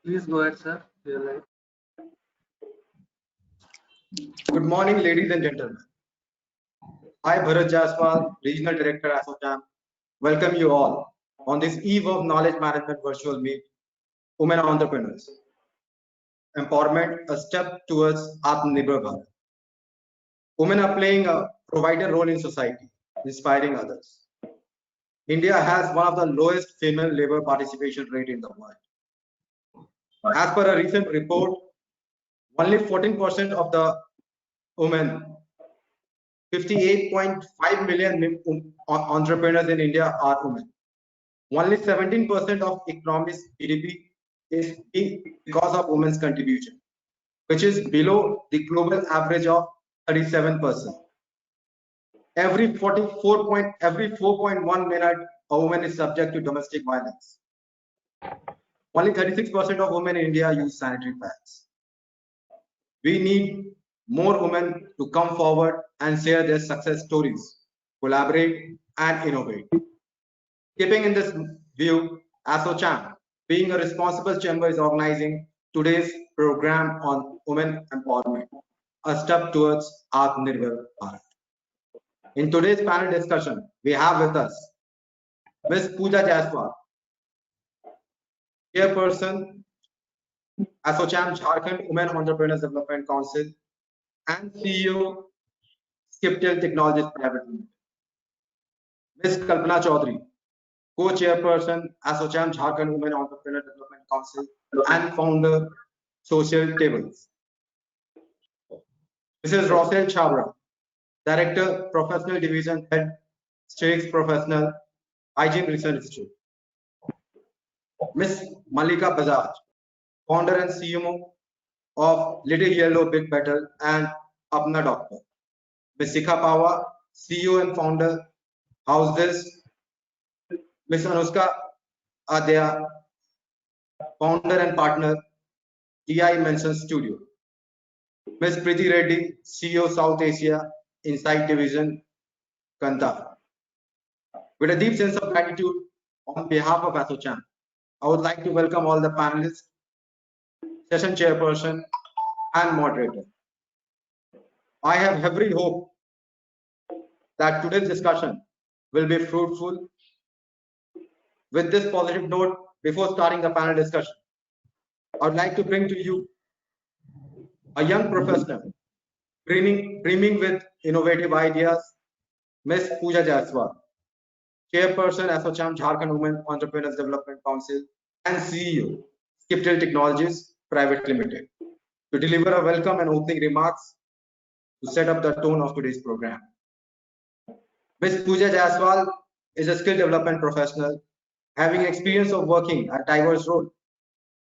Please go ahead, sir. You're live. Good morning, ladies and gentlemen. I, Bharat, Regional Director, ASOCHAM, welcome you all on this eve of Knowledge Management Virtual Meet, Women Entrepreneurs. Empowerment, a step towards Aatmanirbhar Bharat. Women are playing a vital role in society, inspiring others. India has one of the lowest female labor participation rate in the world. As per a recent report, only 14% of the women, 58.5 million entrepreneurs in India are women. Only 17% of economy's GDP is because of women's contribution, which is below the global average of 37%. Every 4.1 minute a woman is subject to domestic violence. Only 36% of women in India use sanitary pads. We need more women to come forward and share their success stories, collaborate and innovate. Keeping in this view, ASOCHAM, being a responsible chamber, is organizing today's program on women empowerment, a step towards Aatmanirbhar Bharat. In today's panel discussion, we have with us Ms. Pooja Jaiswal, Chairperson, ASOCHAM Jharkhand Women Entrepreneurs Development Council, and CEO, Skiptel Technologies Private Limited. Ms. Kalpana Chaudhary, Co-Chairperson, ASOCHAM Jharkhand Women Entrepreneur Development Council, and founder, Social Tables. Mrs. Rochelle Chabria, Director, Professional Division Head, Stakes Professional, Hygiene Research Institute. Ms. Malika Bajaj, Founder and CMO of Little Yellow Big Battle and Apna Doctor. Ms. Sikha Pawa, CEO and Founder, House This. Ms. Anushka Adya, Founder and Partner, TI Mention Studio. Ms. Preeti Reddy, CEO South Asia, Insight Division, Kanta. With a deep sense of gratitude on behalf of ASOCHAM, I would like to welcome all the panelists, session chairperson, and moderator. I have every hope that today's discussion will be fruitful. With this positive note, before starting the panel discussion, I would like to bring to you a young professional dreaming with innovative ideas, Ms. Pooja Jaiswal, Chairperson, ASOCHAM Jharkhand Women Entrepreneurs Development Council, and CEO, Skiptel Technologies Private Limited, to deliver a welcome and opening remarks to set up the tone of today's program. Ms. Pooja Jaiswal is a skill development professional, having experience of working at diverse roles,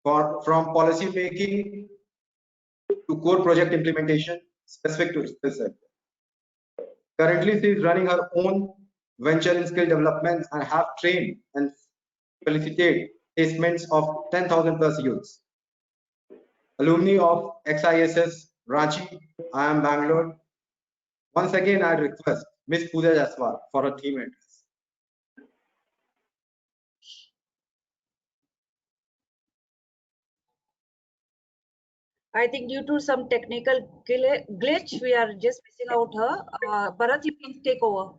from policy making to core project implementation specific to skill set. Currently, she is running her own venture in skill development and have trained and facilitated placements of 10,000 plus youths. Alumni of XISS Ranchi, I am Bangalore. Once again, I request Ms. Pooja Jaiswal for her team address. I think due to some technical glitch, we are just missing out her. Bharat, you can take over.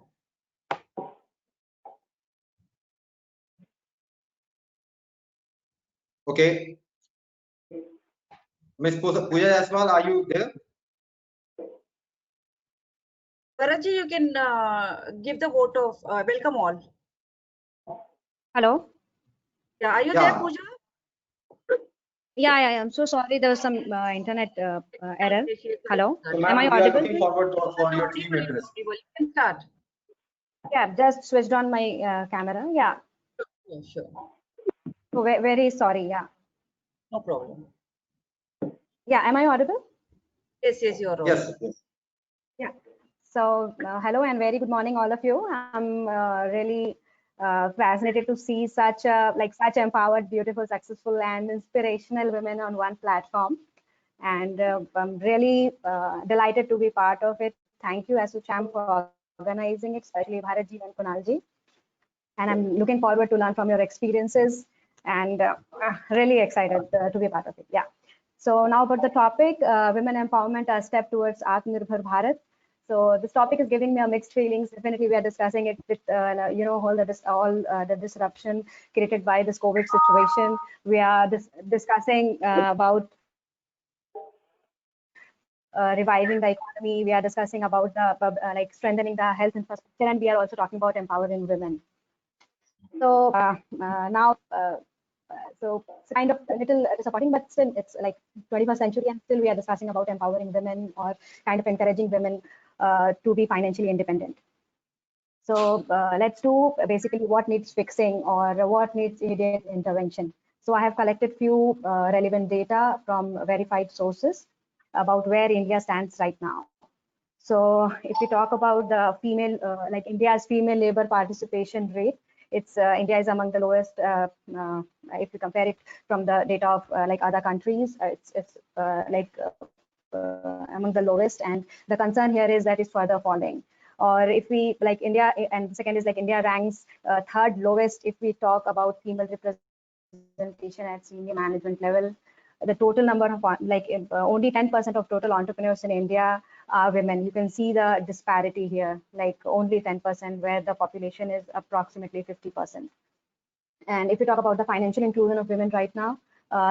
Okay. Ms. Pooja Jaiswal, are you there? Bharatji, you can give the vote of welcome all. Hello. Yeah, are you there, Pooja? Yeah, I'm so sorry. There was some internet error. Hello. So, Am I audible? looking forward for your team address. You can start. Yeah, just switched on my camera. Yeah. Yeah, sure. So very sorry. Yeah. No problem. Yeah. Am I audible? Yes, you are. Yes. Yeah. So hello and very good morning, all of you. I'm really fascinated to see such empowered, beautiful, successful, and inspirational women on one platform, and I'm really delighted to be part of it. Thank you, ASOCHAM, for organizing it, especially Bharatji and Kunalji. And I'm looking forward to learn from your experiences and really excited to be a part of it. Yeah. So now about the topic, women empowerment, a step towards Aatmanirbhar Bharat. So this topic is giving me a mixed feelings. Definitely, we are discussing it with all the disruption created by this COVID situation. We are discussing about reviving the economy. We are discussing about the like strengthening the health infrastructure, and we are also talking about empowering women. So now. So it's kind of a little disappointing, but still it's like 21st century and still we are discussing about empowering women or kind of encouraging women to be financially independent. So let's do basically what needs fixing or what needs immediate intervention. So I have collected few relevant data from verified sources about where India stands right now. So if we talk about the female, like India's female labor participation rate, it's India is among the lowest. If you compare it from the data of like other countries, it's among the lowest. And the concern here is that it's further falling. Or if we like India, and second is like India ranks third lowest if we talk about female representation at senior management level. The total number of like only 10% of total entrepreneurs in India are women. You can see the disparity here, like only 10%, where the population is approximately 50%. And if you talk about the financial inclusion of women right now,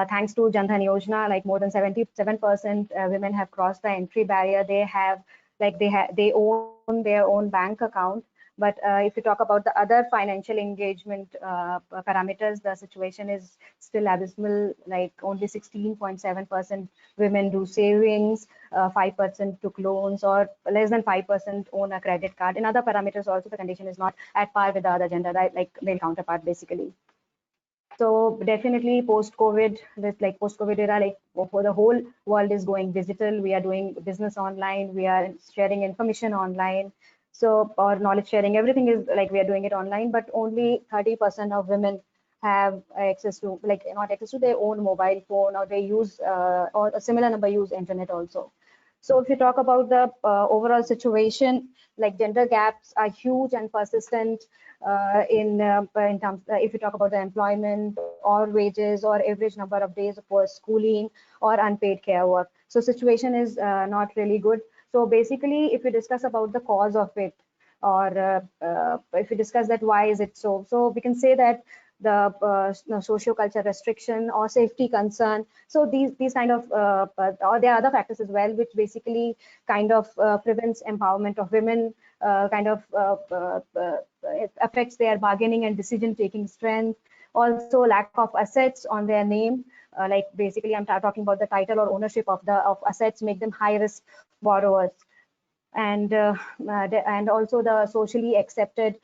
thanks to Jan Dhan Yojana, like more than 77% women have crossed the entry barrier. They have like they own their own bank account. But if you talk about the other financial engagement parameters, the situation is still abysmal. Like only 16.7% women do savings, 5% took loans, or less than 5% own a credit card. In other parameters, also the condition is not at par with the other gender, right? Like male counterpart, basically. So definitely post-COVID, this like post-COVID era, like for the whole world is going digital. We are doing business online. We are sharing information online. So or knowledge sharing, everything is like we are doing it online. But only 30% of women have access to like not access to their own mobile phone, or they use or a similar number use internet also. So if you talk about the overall situation, like gender gaps are huge and persistent in terms, if you talk about the employment or wages or average number of days for schooling or unpaid care work. So situation is not really good. So basically, if we discuss about the cause of it, or if we discuss that why is it so, so we can say that the socio-cultural restriction or safety concern. So these kind of or there are other factors as well, which basically kind of prevents empowerment of women, kind of it affects their bargaining and decision-taking strength. Also, lack of assets on their name. Like basically, I'm talking about the title or ownership of assets make them high-risk borrowers. And also the socially accepted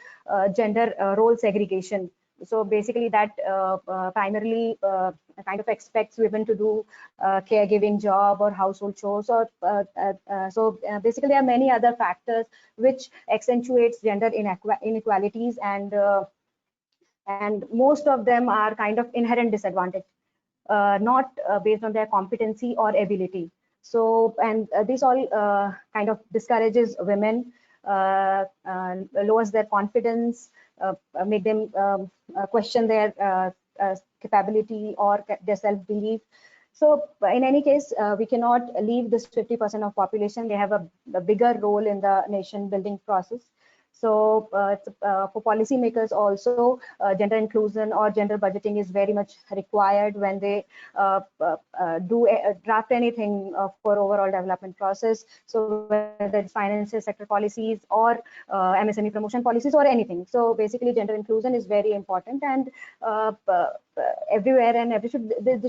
gender role segregation. So basically that primarily kind of expects women to do caregiving job or household chores, or basically there are many other factors which accentuates gender inequalities, and most of them are kind of inherent disadvantage, not based on their competency or ability. So, and this all kind of discourages women, lowers their confidence, make them question their capability or their self-belief. So in any case, we cannot leave this 50% of population. They have a bigger role in the nation building process. So for policymakers also, gender inclusion or gender budgeting is very much required when they draft anything for overall development process. So whether it's financial sector policies or MSME promotion policies or anything. So basically gender inclusion is very important, and everywhere, and this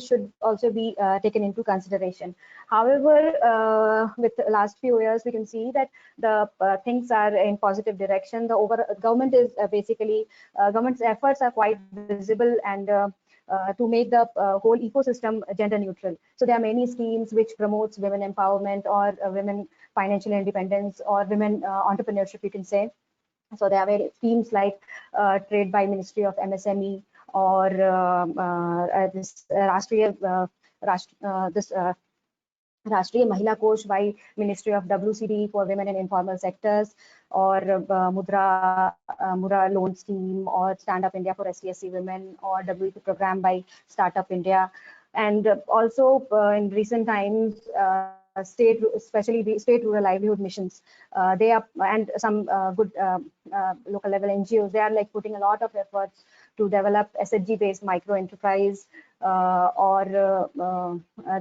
should also be taken into consideration. However, with the last few years, we can see that the things are in positive direction. The government is basically government's efforts are quite visible, and to make the whole ecosystem gender neutral. So there are many schemes which promotes women empowerment or women financial independence or women entrepreneurship, you can say. So there are various schemes like Trade by Ministry of MSME, or this Rashtriya Rashtriya Mahila Kosh by Ministry of WCD for women in informal sectors, or Mudra loan scheme, or Stand Up India for SC/ST women, or WP program by Startup India. And also in recent times, state, especially the state rural livelihood missions, they are, and some good local level NGOs, they are like putting a lot of efforts to develop SHG based micro enterprise, or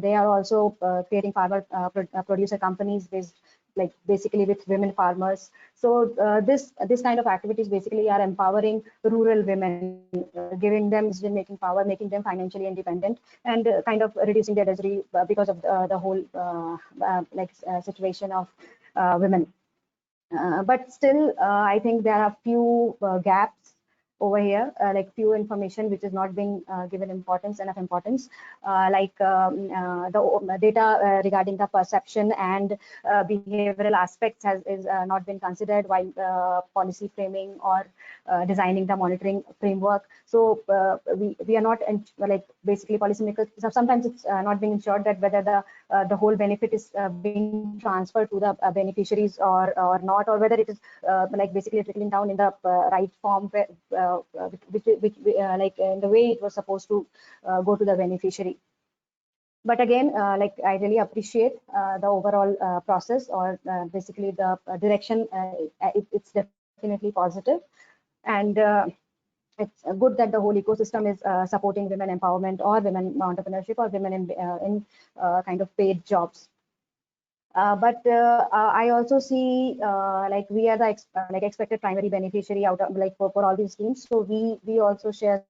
they are also creating farmer producer companies based, like basically with women farmers. So this kind of activities basically are empowering rural women, giving them decision making power, making them financially independent, and kind of reducing their misery because of the whole situation of women. But still, I think there are few gaps over here, like few information which is not being given enough importance, the data regarding the perception and behavioral aspects is not been considered while policy framing or designing the monitoring framework. So we are not like basically policymakers. Sometimes it's not being ensured that whether the whole benefit is being transferred to the beneficiaries or not, or whether it is like basically trickling down in the right form, which like in the way it was supposed to go to the beneficiary. But again, like I really appreciate the overall process, or basically the direction. It's definitely positive, and it's good that the whole ecosystem is supporting women empowerment or women entrepreneurship or women in kind of paid jobs. But I also see like we are the like expected primary beneficiary out of like for all these schemes. So we also share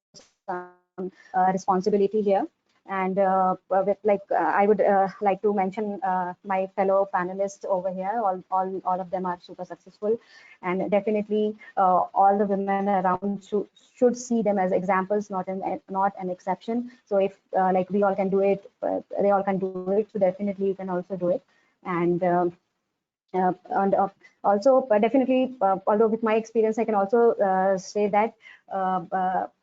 some responsibility here. And with like I would like to mention my fellow panelists over here. All of them are super successful, and definitely all the women around should see them as examples, not an exception. So if like we all can do it, they all can do it. So definitely you can also do it. And also definitely, although with my experience, I can also say that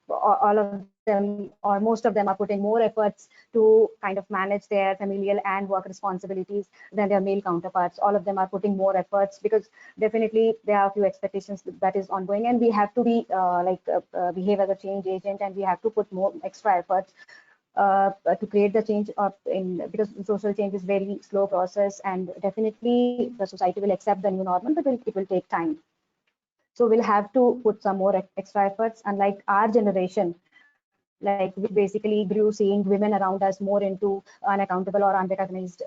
all of them or most of them are putting more efforts to kind of manage their familial and work responsibilities than their male counterparts. All of them are putting more efforts because definitely there are a few expectations that is ongoing, and we have to be behave as a change agent, and we have to put more extra efforts to create the change because social change is very slow process, and definitely the society will accept the new normal, but it will take time. So we'll have to put some more extra efforts. Unlike our generation, like we basically grew seeing women around us more into unaccountable or unrecognized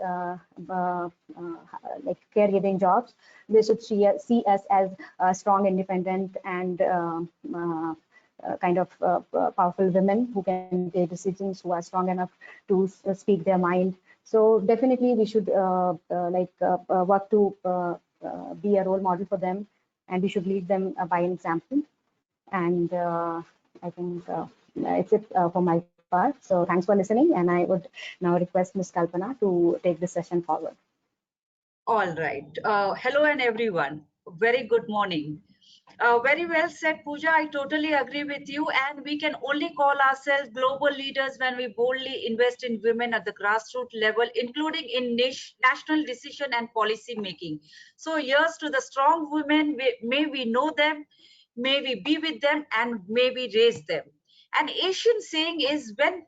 like caregiving jobs. They should see us as strong, independent, and kind of powerful women who can take decisions, who are strong enough to speak their mind. So definitely we should work to be a role model for them, and we should lead them by an example. And I think it's it for my part. So thanks for listening, and I would now request Ms. Kalpana to take this session forward. All right. Hello and everyone. Very good morning. Very well said, Pooja. I totally agree with you. And we can only call ourselves global leaders when we boldly invest in women at the grassroots level, including in national decision and policy making. So here's to the strong women. May we know them, may we be with them, and may we raise them. An Asian saying is when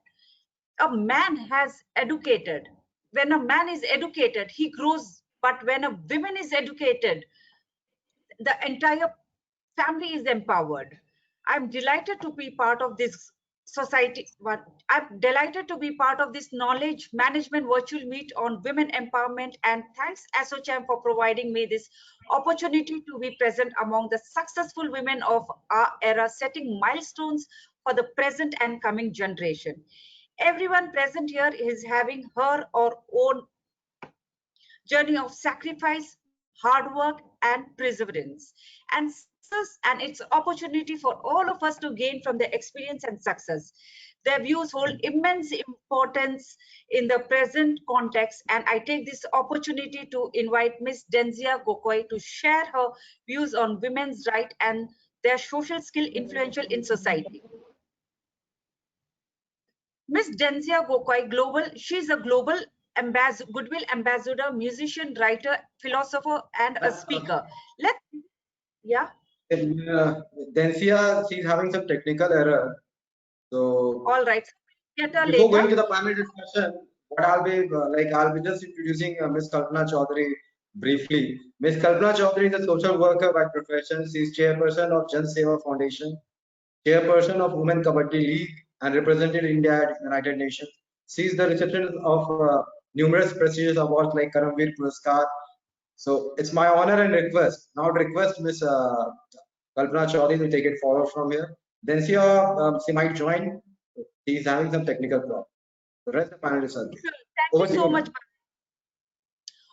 a man has educated, when a man is educated, he grows. But when a woman is educated, the entire family is empowered. I'm delighted to be part of this society. But I'm delighted to be part of this knowledge management virtual meet on women empowerment. And thanks ASSOCHAM for providing me this opportunity to be present among the successful women of our era, setting milestones for the present and coming generation. Everyone present here is having her or own journey of sacrifice, hard work, and perseverance, and success, and it's opportunity for all of us to gain from their experience and success. Their views hold immense importance in the present context, and I take this opportunity to invite Ms. Denzia Gokoi to share her views on women's rights and their social skill influential in society. Ms. Denzia Gokoi, she's a global goodwill ambassador, musician, writer, philosopher, and a speaker. Let's, yeah. Densia, she's having some technical error. So All right. Get her before later. going to the panel discussion, what I'll be I'll be just introducing Ms. Kalpana Chaudhary briefly. Ms. Kalpana Chaudhary is a social worker by profession. She is chairperson of Jan Seva Foundation, chairperson of Women Kabaddi League, and represented India at United Nations. She is the recipient of numerous prestigious awards like Karamveer Puraskar. So it's my honor and request. Now request Ms. Kalpana Chaudhary to take it forward from here. Then she might join. She's having some technical problem. The rest of the panelists are there. Thank Over you to so you, much. ma'am.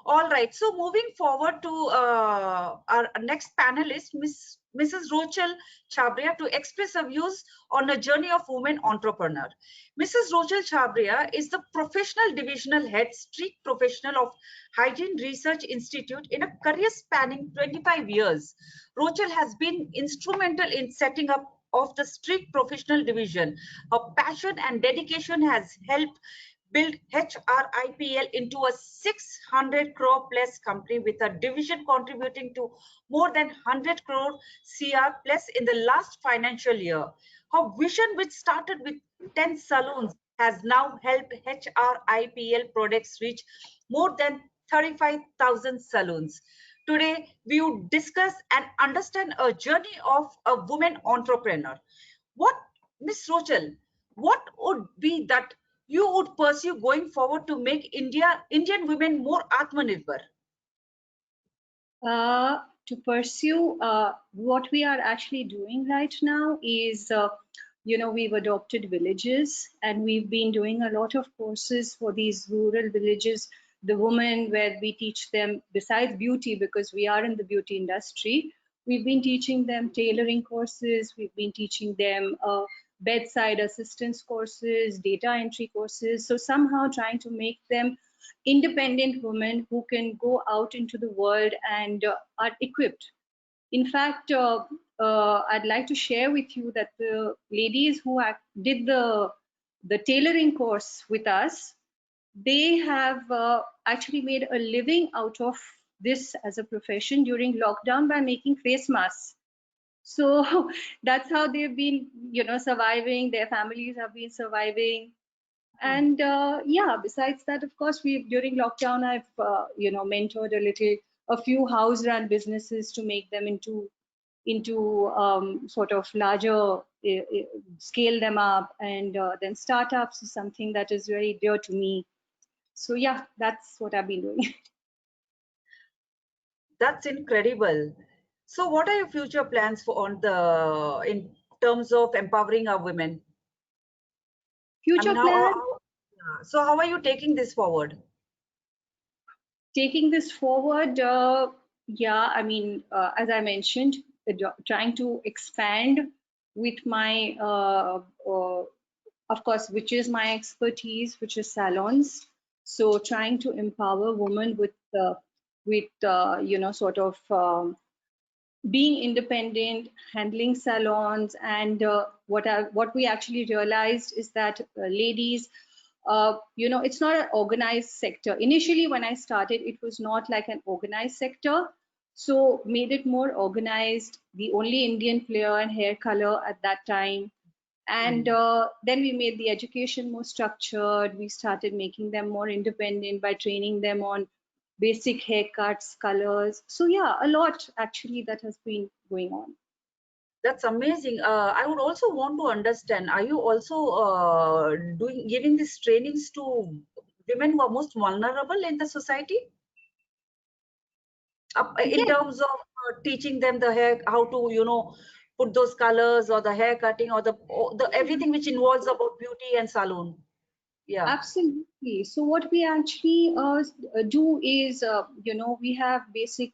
All right. So moving forward to our next panelist, Mrs. Rochelle Chabria, to express her views on a journey of women entrepreneur. Mrs. Rochelle Chabria is the professional divisional head, street professional of Hygiene Research Institute in a career spanning 25 years. Rochelle has been instrumental in setting up of the street professional division. Her passion and dedication has helped build HRIPL into a 600 crore plus company with a division contributing to more than 100 crore CR plus in the last financial year. Her vision, which started with 10 salons, has now helped HRIPL products reach more than 35,000 salons. Today, we will discuss and understand a journey of a woman entrepreneur. What, Miss Rochelle, what would be that you would pursue going forward to make Indian women more Aatmanirbhar? To pursue what we are actually doing right now is, we've adopted villages and we've been doing a lot of courses for these rural villages, the women, where we teach them, besides beauty, because we are in the beauty industry, we've been teaching them tailoring courses, we've been teaching them bedside assistance courses, data entry courses. So somehow trying to make them independent women who can go out into the world and are equipped. In fact, I'd like to share with you that the ladies who did the tailoring course with us, they have actually made a living out of this as a profession during lockdown by making face masks. So that's how they've been, surviving. Their families have been surviving. And yeah, besides that, of course, during lockdown, I've mentored a few house-run businesses to make them into sort of larger, scale them up, and then startups is something that is very dear to me. So yeah, that's what I've been doing. That's incredible. So, what are your future plans in terms of empowering our women? Future plans. So how are you taking this forward? Taking this forward, yeah, I mean, as I mentioned, trying to expand with my, of course, which is my expertise, which is salons. So trying to empower women with sort of being independent, handling salons, and what we actually realized is that ladies, it's not an organized sector. Initially, when I started, it was not like an organized sector. So made it more organized, the only Indian player in hair color at that time. And then we made the education more structured. We started making them more independent by training them on basic haircuts, colors. So yeah, a lot actually that has been going on. That's amazing. I would also want to understand, are you also giving these trainings to women who are most vulnerable in the society? In terms of teaching them the hair, how to, put those colors or the hair cutting or the everything which involves about beauty and salon. Yeah. Absolutely. So what we actually do is, we have basic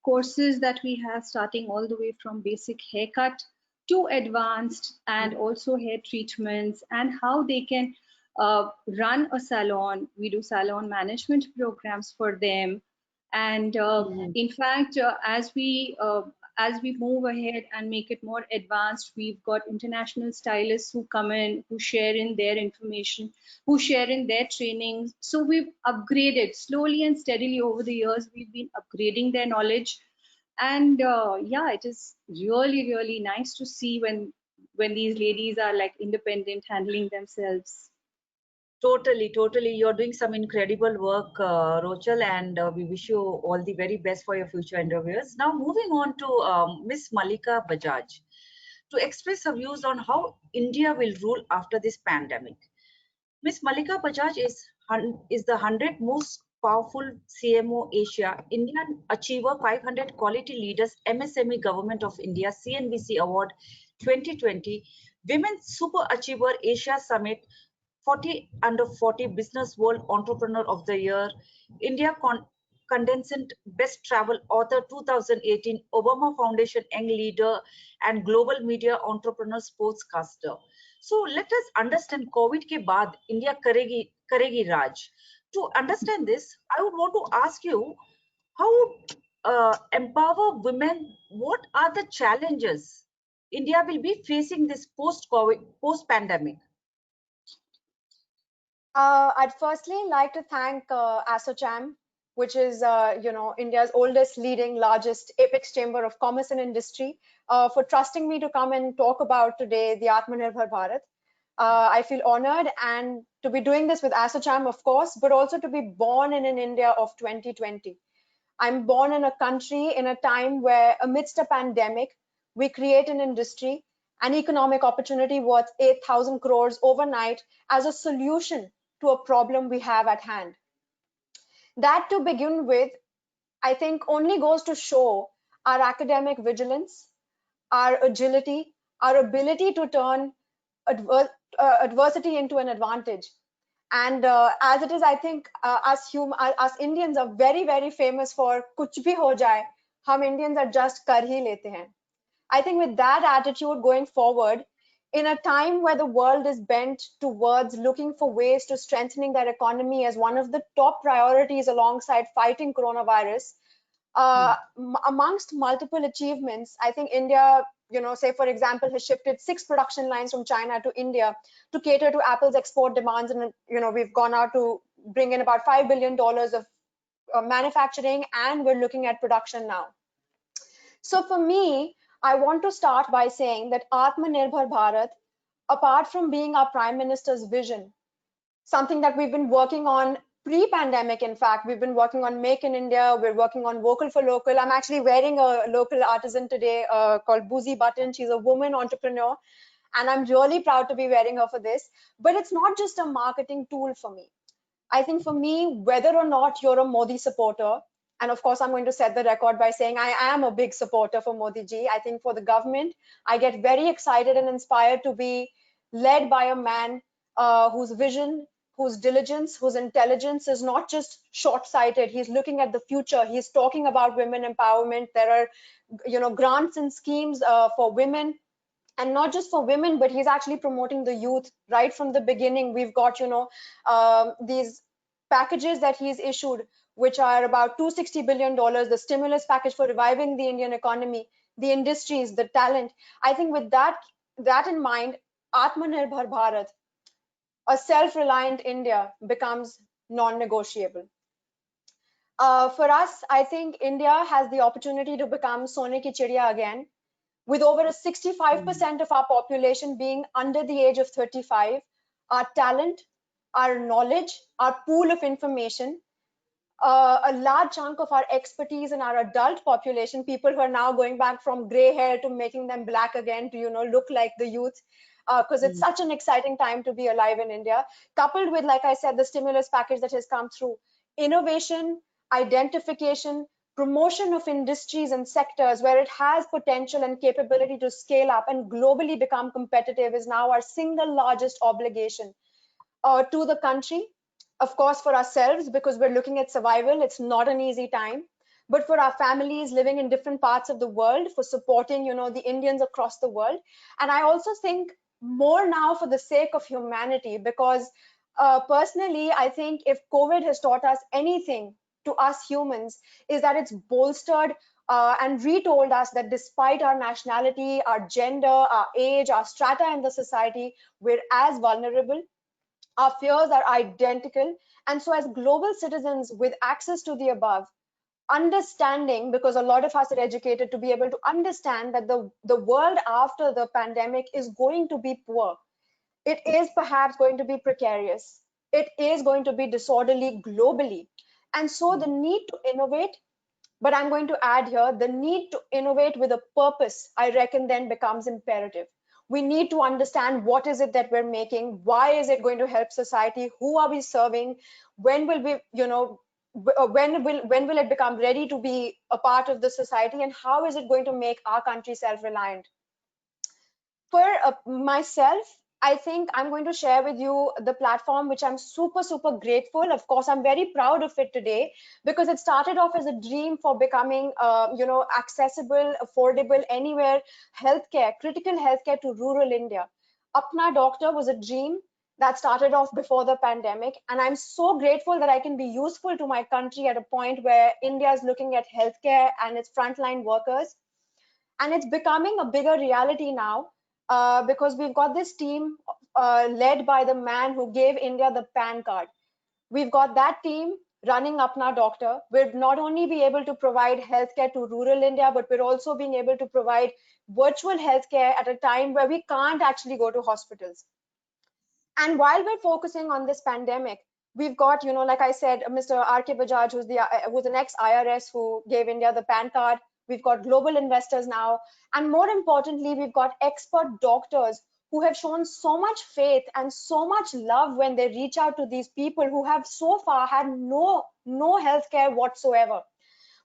courses that we have starting all the way from basic haircut to advanced, and also hair treatments and how they can run a salon. We do salon management programs for them. And in fact, as we as we move ahead and make it more advanced, we've got international stylists who come in, who share in their information, who share in their training. So we've upgraded slowly and steadily over the years. We've been upgrading their knowledge, and yeah, it is really, really nice to see when these ladies are like independent, handling themselves. Totally. You're doing some incredible work, Rochelle, and we wish you all the very best for your future endeavors. Now, moving on to Miss Malika Bajaj to express her views on how India will rule after this pandemic. Miss Malika Bajaj is the 100th most powerful CMO Asia, Indian Achiever 500 Quality Leaders MSME Government of India CNBC Award 2020, Women's Super Achiever Asia Summit 40 Under 40 Business World Entrepreneur of the Year, India Condensant Best Travel Author 2018, Obama Foundation Young Leader, and Global Media Entrepreneur Sportscaster. So let us understand COVID ke baad India karegi Raj. To understand this, I would want to ask you how empower women. What are the challenges India will be facing this post-COVID, post-pandemic? I'd firstly like to thank ASSOCHAM, which is India's oldest, leading, largest apex chamber of commerce and industry, for trusting me to come and talk about today the Aatmanirbhar Bharat. I feel honored and to be doing this with ASSOCHAM, of course, but also to be born in an India of 2020. I'm born in a country in a time where, amidst a pandemic, we create an industry, an economic opportunity worth 8,000 crores overnight as a solution to a problem we have at hand. That, to begin with, I think only goes to show our academic vigilance, our agility, our ability to turn adversity into an advantage. And as it is, I think us Indians are very, very famous for kuch bhi ho jaye, hum Indians are just kar hi lete hain. I think with that attitude going forward, in a time where the world is bent towards looking for ways to strengthening their economy as one of the top priorities alongside fighting coronavirus, amongst multiple achievements, I think India, say for example, has shifted 6 production lines from China to India to cater to Apple's export demands, and we've gone out to bring in about $5 billion of manufacturing, and we're looking at production now. So for me, I want to start by saying that Aatmanirbhar Bharat, apart from being our Prime Minister's vision, something that we've been working on pre-pandemic, in fact, we've been working on Make in India, we're working on Vocal for Local. I'm actually wearing a local artisan today called Boozy Button. She's a woman entrepreneur, and I'm really proud to be wearing her for this. But it's not just a marketing tool for me. I think for me, whether or not you're a Modi supporter, and of course, I'm going to set the record by saying I am a big supporter for Modi ji. I think for the government, I get very excited and inspired to be led by a man whose vision, whose diligence, whose intelligence is not just short-sighted. He's looking at the future. He's talking about women empowerment. There are, grants and schemes for women. And not just for women, but he's actually promoting the youth right from the beginning. We've got, these packages that he's issued, which are about $260 billion, the stimulus package for reviving the Indian economy, the industries, the talent. I think with that in mind, Aatmanirbhar Bharat, a self-reliant India, becomes non-negotiable. For us, I think India has the opportunity to become Sone ki Chidiya again, with over 65% of our population being under the age of 35. Our talent, our knowledge, our pool of information, a large chunk of our expertise in our adult population, people who are now going back from gray hair to making them black again to, look like the youth, because it's such an exciting time to be alive in India, coupled with, like I said, the stimulus package that has come through. Innovation, identification, promotion of industries and sectors where it has potential and capability to scale up and globally become competitive is now our single largest obligation to the country. Of course, for ourselves, because we're looking at survival, it's not an easy time, but for our families living in different parts of the world, for supporting, the Indians across the world. And I also think more now for the sake of humanity, because personally, I think if COVID has taught us anything to us humans, is that it's bolstered and retold us that despite our nationality, our gender, our age, our strata in the society, we're as vulnerable. Our fears are identical. And so as global citizens with access to the above, understanding, because a lot of us are educated to be able to understand that the world after the pandemic is going to be poor. It is perhaps going to be precarious. It is going to be disorderly globally. And so the need to innovate, but I'm going to add here, the need to innovate with a purpose, I reckon then becomes imperative. We need to understand what is it that we're making, why is it going to help society, who are we serving, when will we, when will it become ready to be a part of the society, and how is it going to make our country self-reliant. For myself, I think I'm going to share with you the platform which I'm super, super grateful. Of course, I'm very proud of it today because it started off as a dream for becoming, accessible, affordable, anywhere healthcare, critical healthcare to rural India. Apna Doctor was a dream that started off before the pandemic. And I'm so grateful that I can be useful to my country at a point where India is looking at healthcare and its frontline workers. And it's becoming a bigger reality now because we've got this team led by the man who gave India the PAN card. We've got that team running Apna Doctor. We'll not only be able to provide healthcare to rural India, but we're also being able to provide virtual healthcare at a time where we can't actually go to hospitals. And while we're focusing on this pandemic, we've got, like I said, Mr. R.K. Bajaj, who's an ex-IRS who gave India the PAN card. We've got global investors now. And more importantly, we've got expert doctors who have shown so much faith and so much love when they reach out to these people who have so far had no healthcare whatsoever.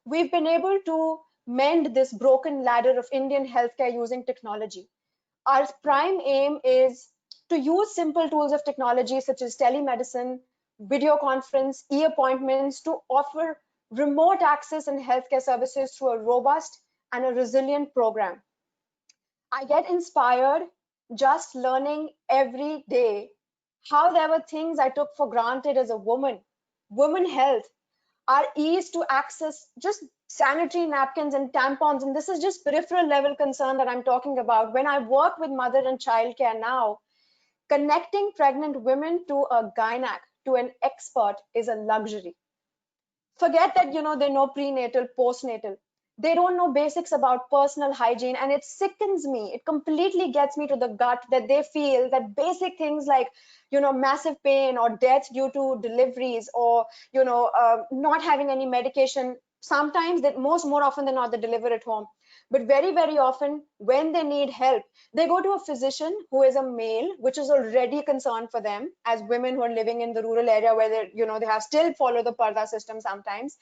We've been able to mend this broken ladder of Indian healthcare using technology. Our prime aim is to use simple tools of technology such as telemedicine, video conference, e-appointments to offer remote access and healthcare services through a robust and a resilient program. I get inspired just learning every day how there were things I took for granted as a woman. Women health, our ease to access just sanitary napkins and tampons, and this is just peripheral level concern that I'm talking about. When I work with mother and child care now, connecting pregnant women to a gynac, to an expert, is a luxury. Forget that, they know prenatal, postnatal. They don't know basics about personal hygiene, and it sickens me. It completely gets me to the gut that they feel that basic things like, massive pain or death due to deliveries or, not having any medication. Sometimes that more often than not, they deliver at home. But very, very often when they need help, they go to a physician who is a male, which is already a concern for them as women who are living in the rural area where they have still follow the Parda system sometimes.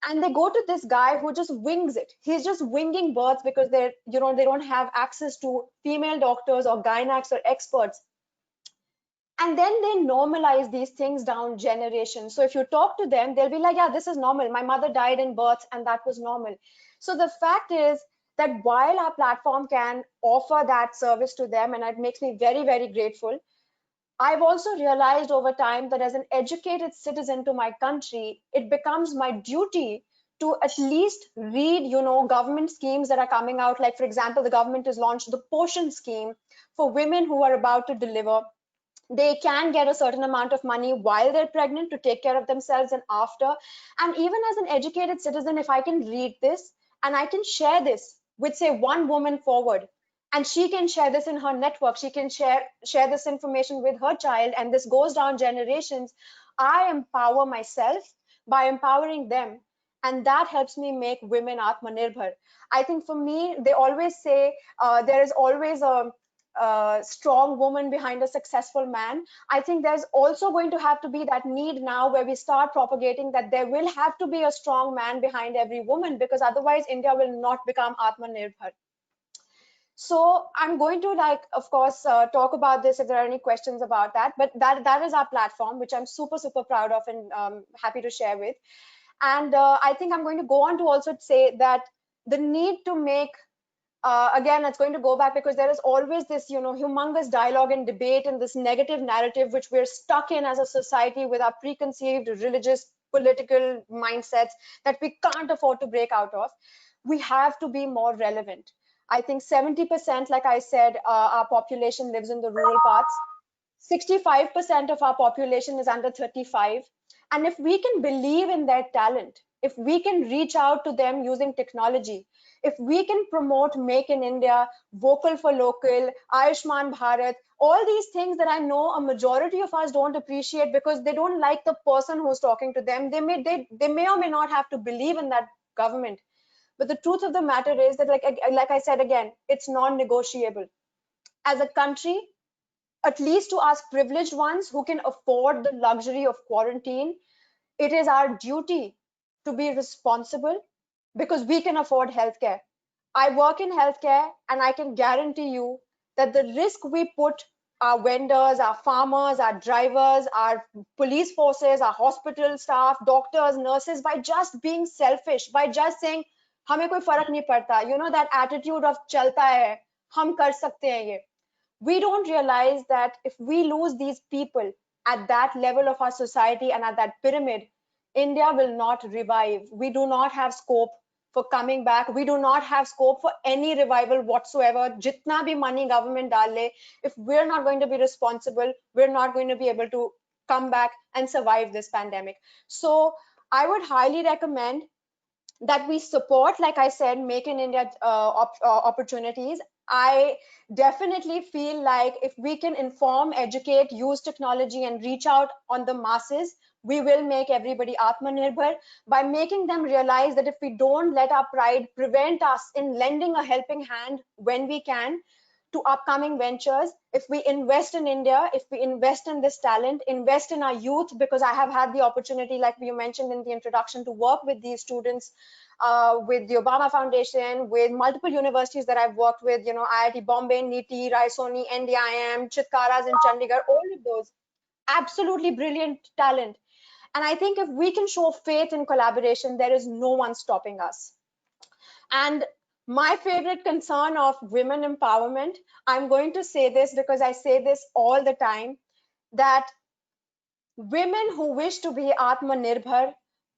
And they go to this guy who just wings it. He's just winging births because they don't have access to female doctors or gynacs or experts. And then they normalize these things down generations. So if you talk to them, they'll be like, yeah, this is normal. My mother died in birth and that was normal. So the fact is that while our platform can offer that service to them, and it makes me very, very grateful, I've also realized over time that as an educated citizen to my country, it becomes my duty to at least read, government schemes that are coming out. Like, for example, the government has launched the Poshan scheme for women who are about to deliver. They can get a certain amount of money while they're pregnant to take care of themselves and after. And even as an educated citizen, if I can read this and I can share this with, say, one woman forward, and she can share this in her network, she can share this information with her child, and this goes down generations, I empower myself by empowering them. And that helps me make women Aatmanirbhar. I think for me, they always say there is always a strong woman behind a successful man. I think there's also going to have to be that need now where we start propagating that there will have to be a strong man behind every woman, because otherwise India will not become Aatmanirbhar. So I'm going to, of course, talk about this if there are any questions about that. But that is our platform, which I'm super, super proud of and happy to share with. And I think I'm going to go on to also say that the need to make, again, it's going to go back because there is always this, humongous dialogue and debate and this negative narrative, which we're stuck in as a society with our preconceived religious, political mindsets that we can't afford to break out of. we have to be more relevant. I think 70%, like I said, our population lives in the rural parts. 65% of our population is under 35. And if we can believe in their talent, if we can reach out to them using technology, if we can promote Make in India, Vocal for Local, Ayushman Bharat, all these things that I know a majority of us don't appreciate because they don't like the person who's talking to them. They may or may not have to believe in that government. But the truth of the matter is that, like I said again, it's non-negotiable. As a country, at least to us privileged ones who can afford the luxury of quarantine, it is our duty to be responsible because we can afford healthcare. I work in healthcare and I can guarantee you that the risk we put our vendors, our farmers, our drivers, our police forces, our hospital staff, doctors, nurses, by just being selfish, by just saying, हमें कोई फर्क नहीं पड़ता, you know, that attitude of चलता है, हम कर सकते हैं ये. We don't realize that if we lose these people at that level of our society and at that pyramid, India will not revive. We do not have scope for coming back. We do not have scope for any revival whatsoever. Jitna bhi money government dale, if we're not going to be responsible, we're not going to be able to come back and survive this pandemic. So I would highly recommend that we support, like I said, Make in India opportunities. I definitely feel like if we can inform, educate, use technology and reach out on the masses, we will make everybody Aatmanirbhar by making them realize that if we don't let our pride prevent us in lending a helping hand when we can to upcoming ventures, if we invest in India, if we invest in this talent, invest in our youth, because I have had the opportunity, like you mentioned in the introduction, to work with these students, with the Obama Foundation, with multiple universities that I've worked with, you know, IIT Bombay, NITI, Raisoni, NDIM, Chitkaras in Chandigarh, all of those, absolutely brilliant talent. And I think if we can show faith in collaboration, there is no one stopping us. And my favorite concern of women empowerment, I'm going to say this because I say this all the time, that women who wish to be Aatmanirbhar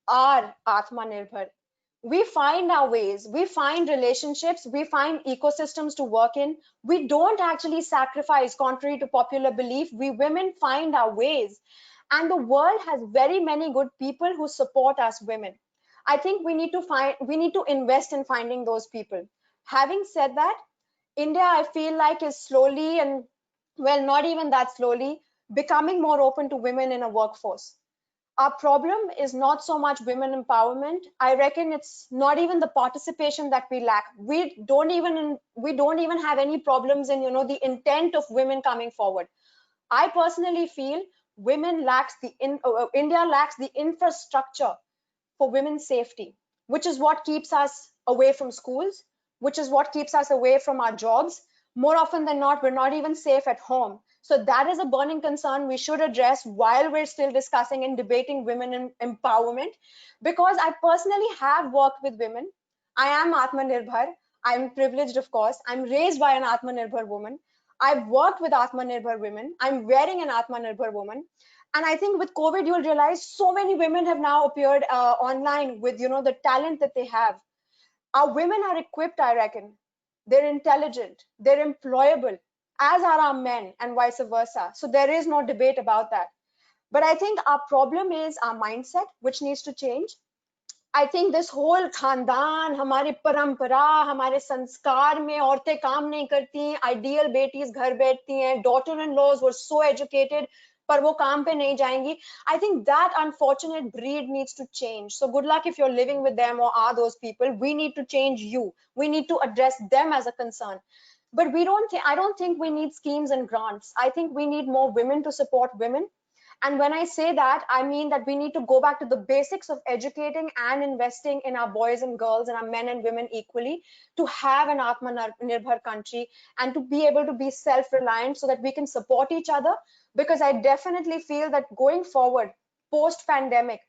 are Aatmanirbhar. We find our ways, we find relationships, we find ecosystems to work in. We don't actually sacrifice contrary to popular belief. We women find our ways. And the world has very many good people who support us women. I think we need to invest in finding those people. Having said that, India, I feel like, is slowly, and well, not even that slowly, becoming more open to women in a workforce. Our problem is not so much women empowerment. I reckon it's not even the participation that we lack. We don't even have any problems in, you know, the intent of women coming forward. I personally feel India lacks the infrastructure for women's safety, which is what keeps us away from schools, which is what keeps us away from our jobs. More often than not, we're not even safe at home. So that is a burning concern we should address while we're still discussing and debating women empowerment. Because I personally have worked with women. I am Aatmanirbhar. I'm privileged, of course. I'm raised by an Aatmanirbhar woman. I've worked with Aatmanirbhar women. I'm wearing an Aatmanirbhar woman. And I think with COVID, you'll realize so many women have now appeared online with, you know, the talent that they have. Our women are equipped, I reckon. They're intelligent, they're employable, as are our men, and vice versa. So there is no debate about that. But I think our problem is our mindset, which needs to change. I think this whole खानदान, हमारी परंपरा, हमारे संस्कार में औरतें काम नहीं करती, ideal बेटीज घर बैठती हैं, daughter-in-laws were so educated, पर वो काम पे नहीं जाएंगी. I think that unfortunate breed needs to change. So good luck if you're living with them or are those people. We need to change you. We need to address them as a concern. But I don't think we need schemes and grants. I think we need more women to support women. And when I say that, I mean that we need to go back to the basics of educating and investing in our boys and girls and our men and women equally to have an Aatmanirbhar country and to be able to be self-reliant so that we can support each other. Because I definitely feel that going forward, post-pandemic,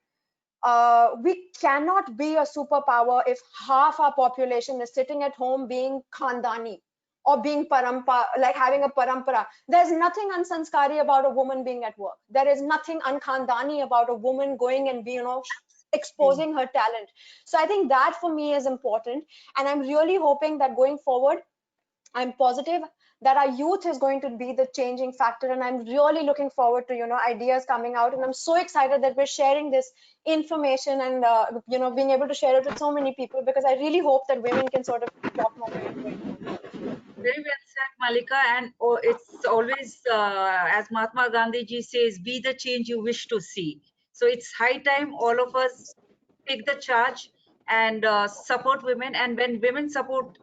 we cannot be a superpower if half our population is sitting at home being khandani or being like having a parampara. There's nothing unsanskari about a woman being at work. There is nothing unkhandani about a woman going and, you know, exposing her talent. So I think that for me is important, and I'm really hoping that going forward, I'm positive that our youth is going to be the changing factor, and I'm really looking forward to ideas coming out, and I'm so excited that we're sharing this information and being able to share it with so many people, because I really hope that women can sort of talk more women going forward. Very well said, Malika. And it's always, as Mahatma Gandhi ji says, be the change you wish to see. So it's high time all of us take the charge and support women. And when women support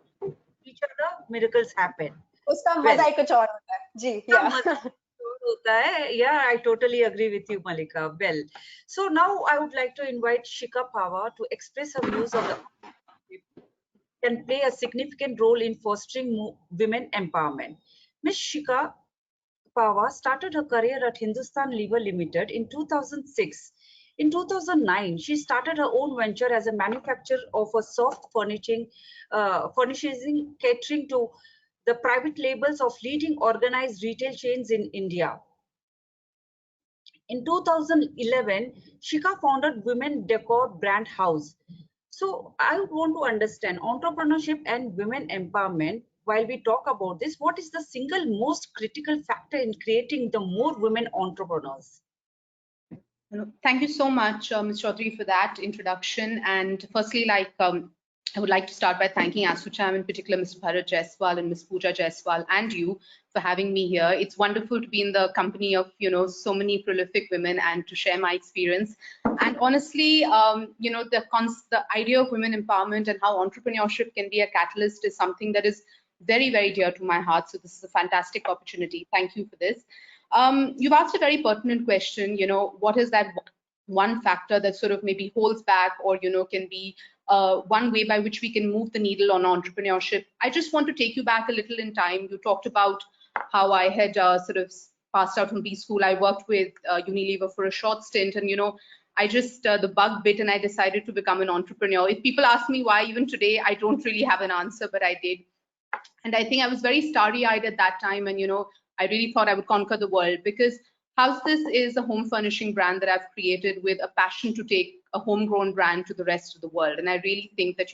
each other, miracles happen. उसका Well, मजा ही कुछ और होता है जी some yeah मजा और होता है. Yeah, I totally agree with you, Malika. Well, so now I would like to invite Shika Pava to express her views of the can play a significant role in fostering women empowerment. Ms. Shika Pava started her career at Hindustan Lever Limited in 2006. In 2009, she started her own venture as a manufacturer of a soft furnishing catering to the private labels of leading organized retail chains in India. In 2011, Shika founded Women Decor Brand House. So I want to understand entrepreneurship and women empowerment. While we talk about this, what is the single most critical factor in creating the more women entrepreneurs? Thank you so much, Ms. Chaudhary, for that introduction. And firstly, I would like to start by thanking ASSOCHAM, in particular Mr. Bharat Jaiswal and Ms. Pooja Jaiswal, and you for having me here. It's wonderful to be in the company of so many prolific women and to share my experience. And honestly, the idea of women empowerment and how entrepreneurship can be a catalyst is something that is very, very dear to my heart. So this is a fantastic opportunity. Thank you for this. You've asked a very pertinent question, what is that one factor that sort of maybe holds back or, can be one way by which we can move the needle on entrepreneurship. I just want to take you back a little in time. You talked about how I had sort of passed out from B school. I worked with Unilever for a short stint, and, I just, the bug bit and I decided to become an entrepreneur. If people ask me why, even today, I don't really have an answer, but I did. And I think I was very starry-eyed at that time, and I really thought I would conquer the world, because House This is a home furnishing brand that I've created with a passion to take a homegrown brand to the rest of the world. And I really think that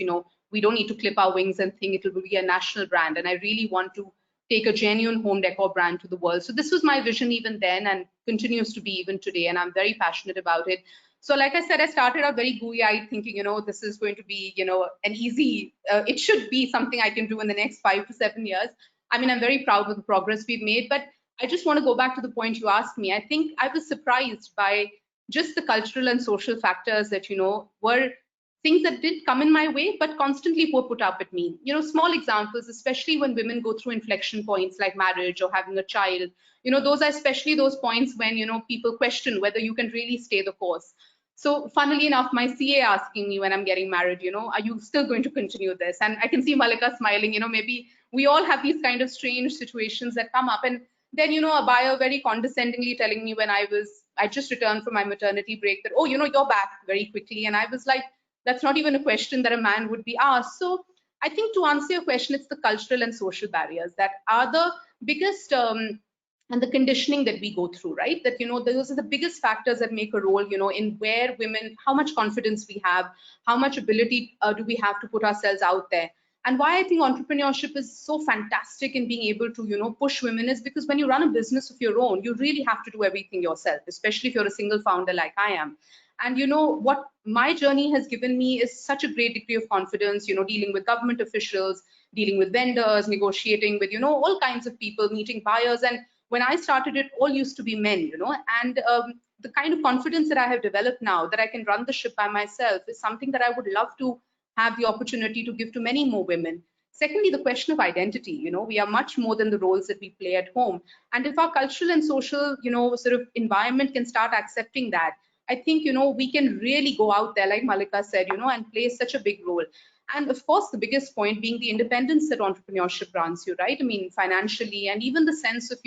we don't need to clip our wings and think it will be a national brand. And I really want to take a genuine home decor brand to the world. So this was my vision even then, and continues to be even today. And I'm very passionate about it. So like I said, I started out very gooey-eyed thinking, this is going to be, an easy, it should be something I can do in the next 5 to 7 years. I mean, I'm very proud of the progress we've made, but I just want to go back to the point you asked me. I think I was surprised by just the cultural and social factors that, were things that did come in my way, but constantly were put up at me. Small examples, especially when women go through inflection points like marriage or having a child, those are especially those points when, people question whether you can really stay the course. So funnily enough, my CA asking me when I'm getting married, are you still going to continue this? And I can see Malika smiling, maybe we all have these kind of strange situations that come up. And then, a buyer very condescendingly telling me when I just returned from my maternity break that, oh, you're back very quickly. And I was like, that's not even a question that a man would be asked. So I think to answer your question, it's the cultural and social barriers that are the biggest and the conditioning that we go through, right? That, those are the biggest factors that make a role, in where women, how much confidence we have, how much ability do we have to put ourselves out there. And why I think entrepreneurship is so fantastic in being able to, push women is because when you run a business of your own, you really have to do everything yourself, especially if you're a single founder like I am. And what my journey has given me is such a great degree of confidence, dealing with government officials, dealing with vendors, negotiating with, all kinds of people, meeting buyers. And when I started, it all used to be men, and the kind of confidence that I have developed now that I can run the ship by myself is something that I would love to have the opportunity to give to many more women. Secondly, the question of identity, we are much more than the roles that we play at home. And if our cultural and social, sort of environment can start accepting that, I think, we can really go out there, like Malika said, and play such a big role. And of course, the biggest point being the independence that entrepreneurship grants you, right? I mean, financially, and even the sense of,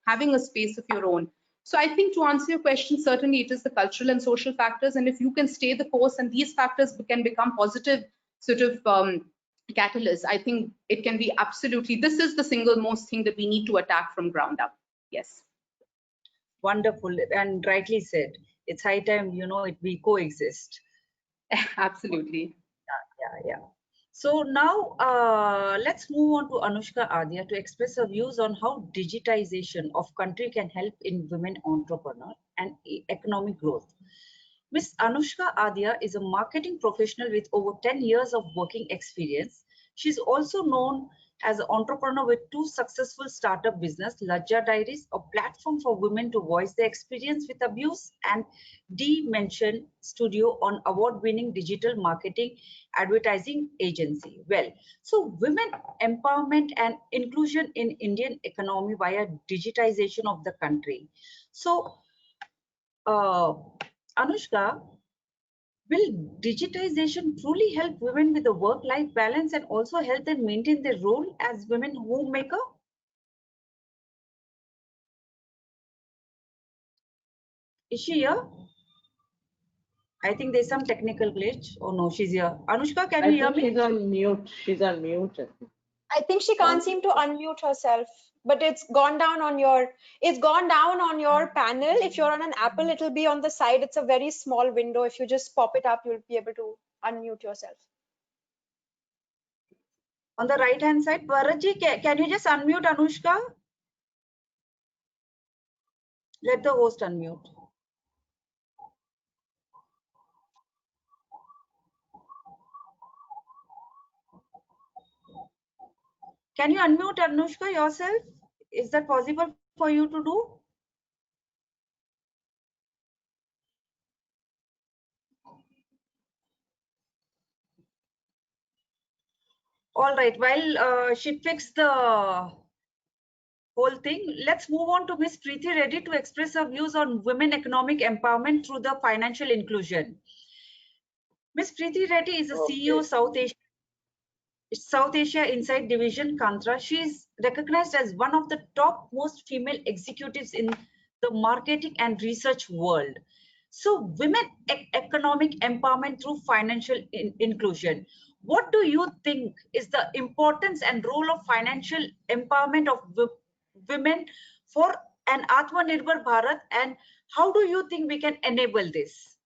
having a space of your own. So I think to answer your question, certainly it is the cultural and social factors. And if you can stay the course and these factors can become positive sort of catalysts, I think it can be absolutely, this is the single most thing that we need to attack from ground up. Yes. Wonderful, and rightly said. It's high time, we coexist. Absolutely. Yeah. So now let's move on to Anushka Adya to express her views on how digitization of country can help in women entrepreneur and economic growth. Miss Anushka Adya is a marketing professional with over 10 years of working experience. She's also known as an entrepreneur with two successful startup business, Lajja Diaries, a platform for women to voice their experience with abuse, and D-Mention Studio, on award-winning digital marketing advertising agency. Well, so women empowerment and inclusion in Indian economy via digitization of the country. So, uh, Anushka, will digitization truly help women with a work-life balance and also help them maintain their role as women homemaker? Is she here? I think there's some technical glitch. Oh no, she's here. Anushka, can you I hear think me? she's on mute. She's on mute. I think. I think she can't seem to unmute herself, but it's gone down on your panel. If you're on an Apple, it'll be on the side. It's a very small window. If you just pop it up, you'll be able to unmute yourself. On the right hand side, Bharatji, can you just unmute Anushka? Let the host unmute. Can you unmute Anushka yourself? Is that possible for you to do? All right, while she fixed the whole thing, let's move on to Miss Preeti Reddy to express her views on women economic empowerment through the financial inclusion. Miss Preeti Reddy is a CEO South Asia Inside Division, Kantra. She is recognized as one of the top most female executives in the marketing and research world. So, women economic empowerment through financial inclusion. What do you think is the importance and role of financial empowerment of women for an Aatmanirbhar Bharat, and how do you think we can enable this?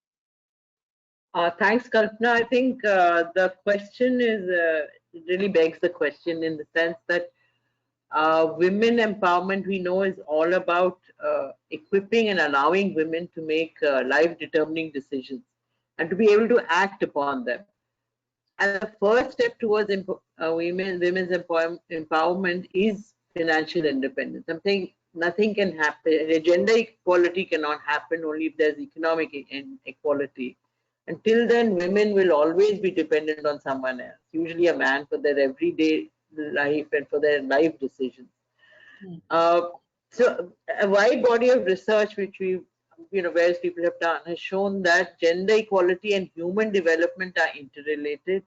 Thanks, Kalpana. I think the question is really begs the question in the sense that women empowerment, we know, is all about equipping and allowing women to make life-determining decisions and to be able to act upon them. And the first step towards women's empowerment is financial independence. I'm saying nothing can happen. Gender equality cannot happen only if there's economic equality. Until then, women will always be dependent on someone else, usually a man, for their everyday life and for their life decisions. So a wide body of research which various people have done has shown that gender equality and human development are interrelated.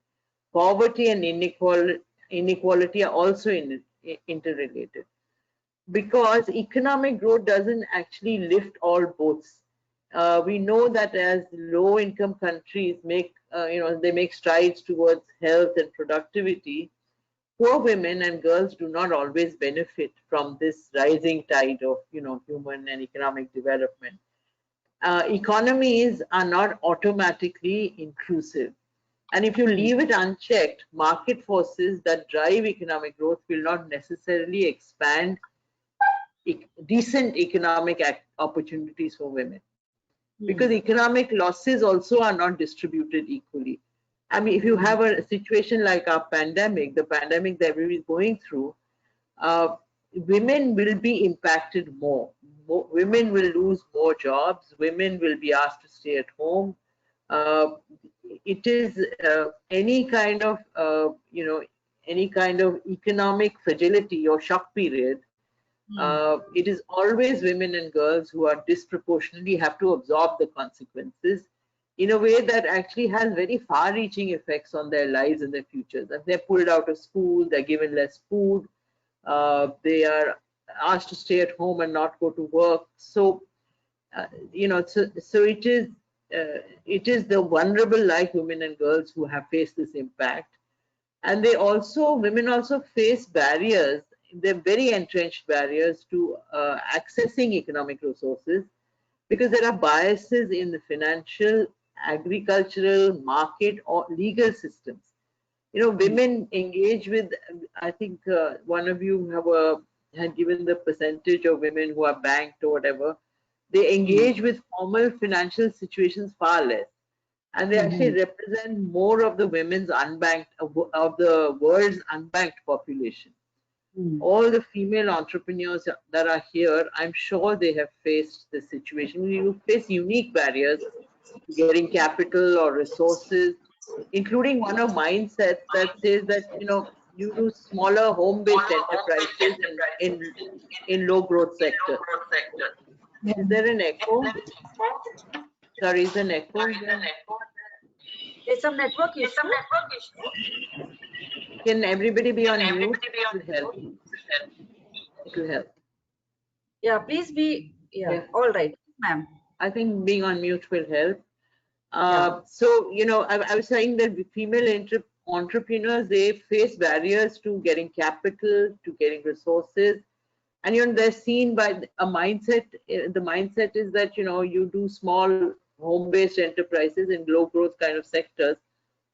Poverty and inequality are also interrelated, because economic growth doesn't actually lift all boats. We know that as low-income countries they make strides towards health and productivity, poor women and girls do not always benefit from this rising tide of human and economic development. Economies are not automatically inclusive, and if you leave it unchecked, market forces that drive economic growth will not necessarily expand decent economic opportunities for women, because economic losses also are not distributed equally. I mean, if you have a situation like our pandemic, the pandemic that everybody is going through, women will be impacted more. Women will lose more jobs. Women will be asked to stay at home. It is any kind of economic fragility or shock period. It is always women and girls who are disproportionately have to absorb the consequences in a way that actually has very far-reaching effects on their lives and their futures. If they're pulled out of school, they're given less food, they are asked to stay at home and not go to work. So, so it is the vulnerable like women and girls who have faced this impact. And women also face barriers. They're very entrenched barriers to accessing economic resources, because there are biases in the financial agricultural, market, or legal systems. Women engage with, I think one of you had given the percentage of women who are banked or whatever. They engage with formal financial situations far less. And they actually represent more of the women's unbanked, of the world's unbanked population. All the female entrepreneurs that are here, I'm sure they have faced this situation. You face unique barriers to getting capital or resources, including one of mindsets that says that you do smaller home-based enterprises in low growth sectors. Is there an echo? Sorry, is there an echo? There's some network issue. Can everybody be on mute? It will help. It will help. Yeah, please be. Yeah. All right, ma'am. I think being on mute will help. So, I was saying that female entrepreneurs, they face barriers to getting capital, to getting resources. And, they're seen by a mindset. The mindset is that, you do small home-based enterprises in low growth kind of sectors.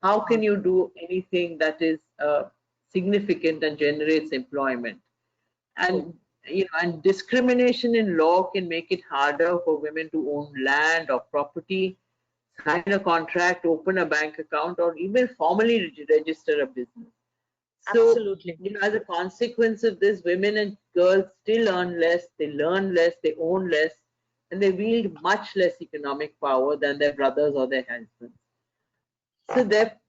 How can you do anything that is significant and generates employment? And and discrimination in law can make it harder for women to own land or property, sign a contract, open a bank account, or even formally register a business. So, Absolutely. as a consequence of this, women and girls still earn less, they learn less, they own less, and they wield much less economic power than their brothers or their husbands. So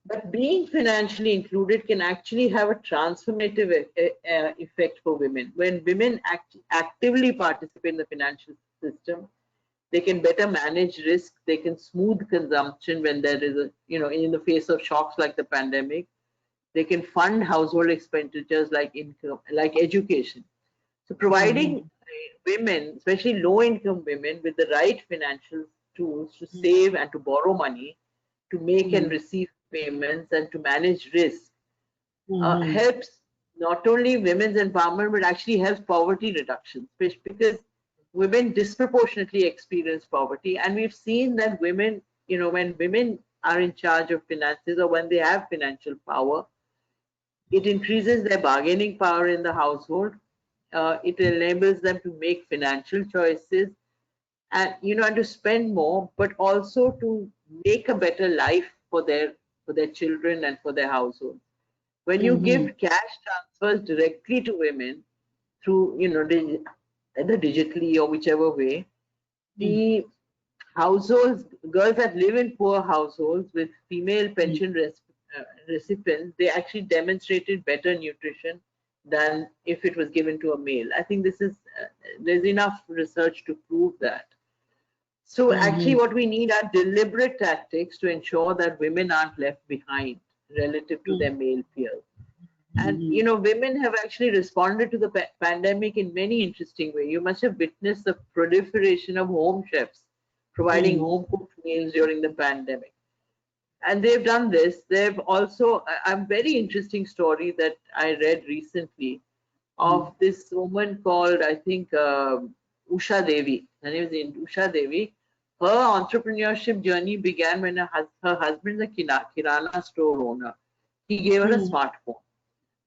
but being financially included can actually have a transformative effect for women. When women actively participate in the financial system, they can better manage risk, they can smooth consumption when there is in the face of shocks like the pandemic. They can fund household expenditures like income, like education. So providing women, especially low-income women, with the right financial tools to save and to borrow money, to make and receive payments and to manage risk, helps not only women's empowerment, but actually helps poverty reduction, because women disproportionately experience poverty. And we've seen that women, when women are in charge of finances or when they have financial power, it increases their bargaining power in the household. It enables them to make financial choices and and to spend more, but also to make a better life for their children and for their household. When you give cash transfers directly to women through either digitally or whichever way, the households, girls that live in poor households with female pension recipients, they actually demonstrated better nutrition than if it was given to a male. I think this is there's enough research to prove that. So actually what we need are deliberate tactics to ensure that women aren't left behind relative to their male peers. And women have actually responded to the pandemic in many interesting ways. You must have witnessed the proliferation of home chefs providing home cooked meals during the pandemic. And they've done this. They've also a very interesting story that I read recently of this woman called, I think, Usha Devi. Her name is Usha Devi. Her entrepreneurship journey began when her husband is a kirana store owner. He gave her a smartphone.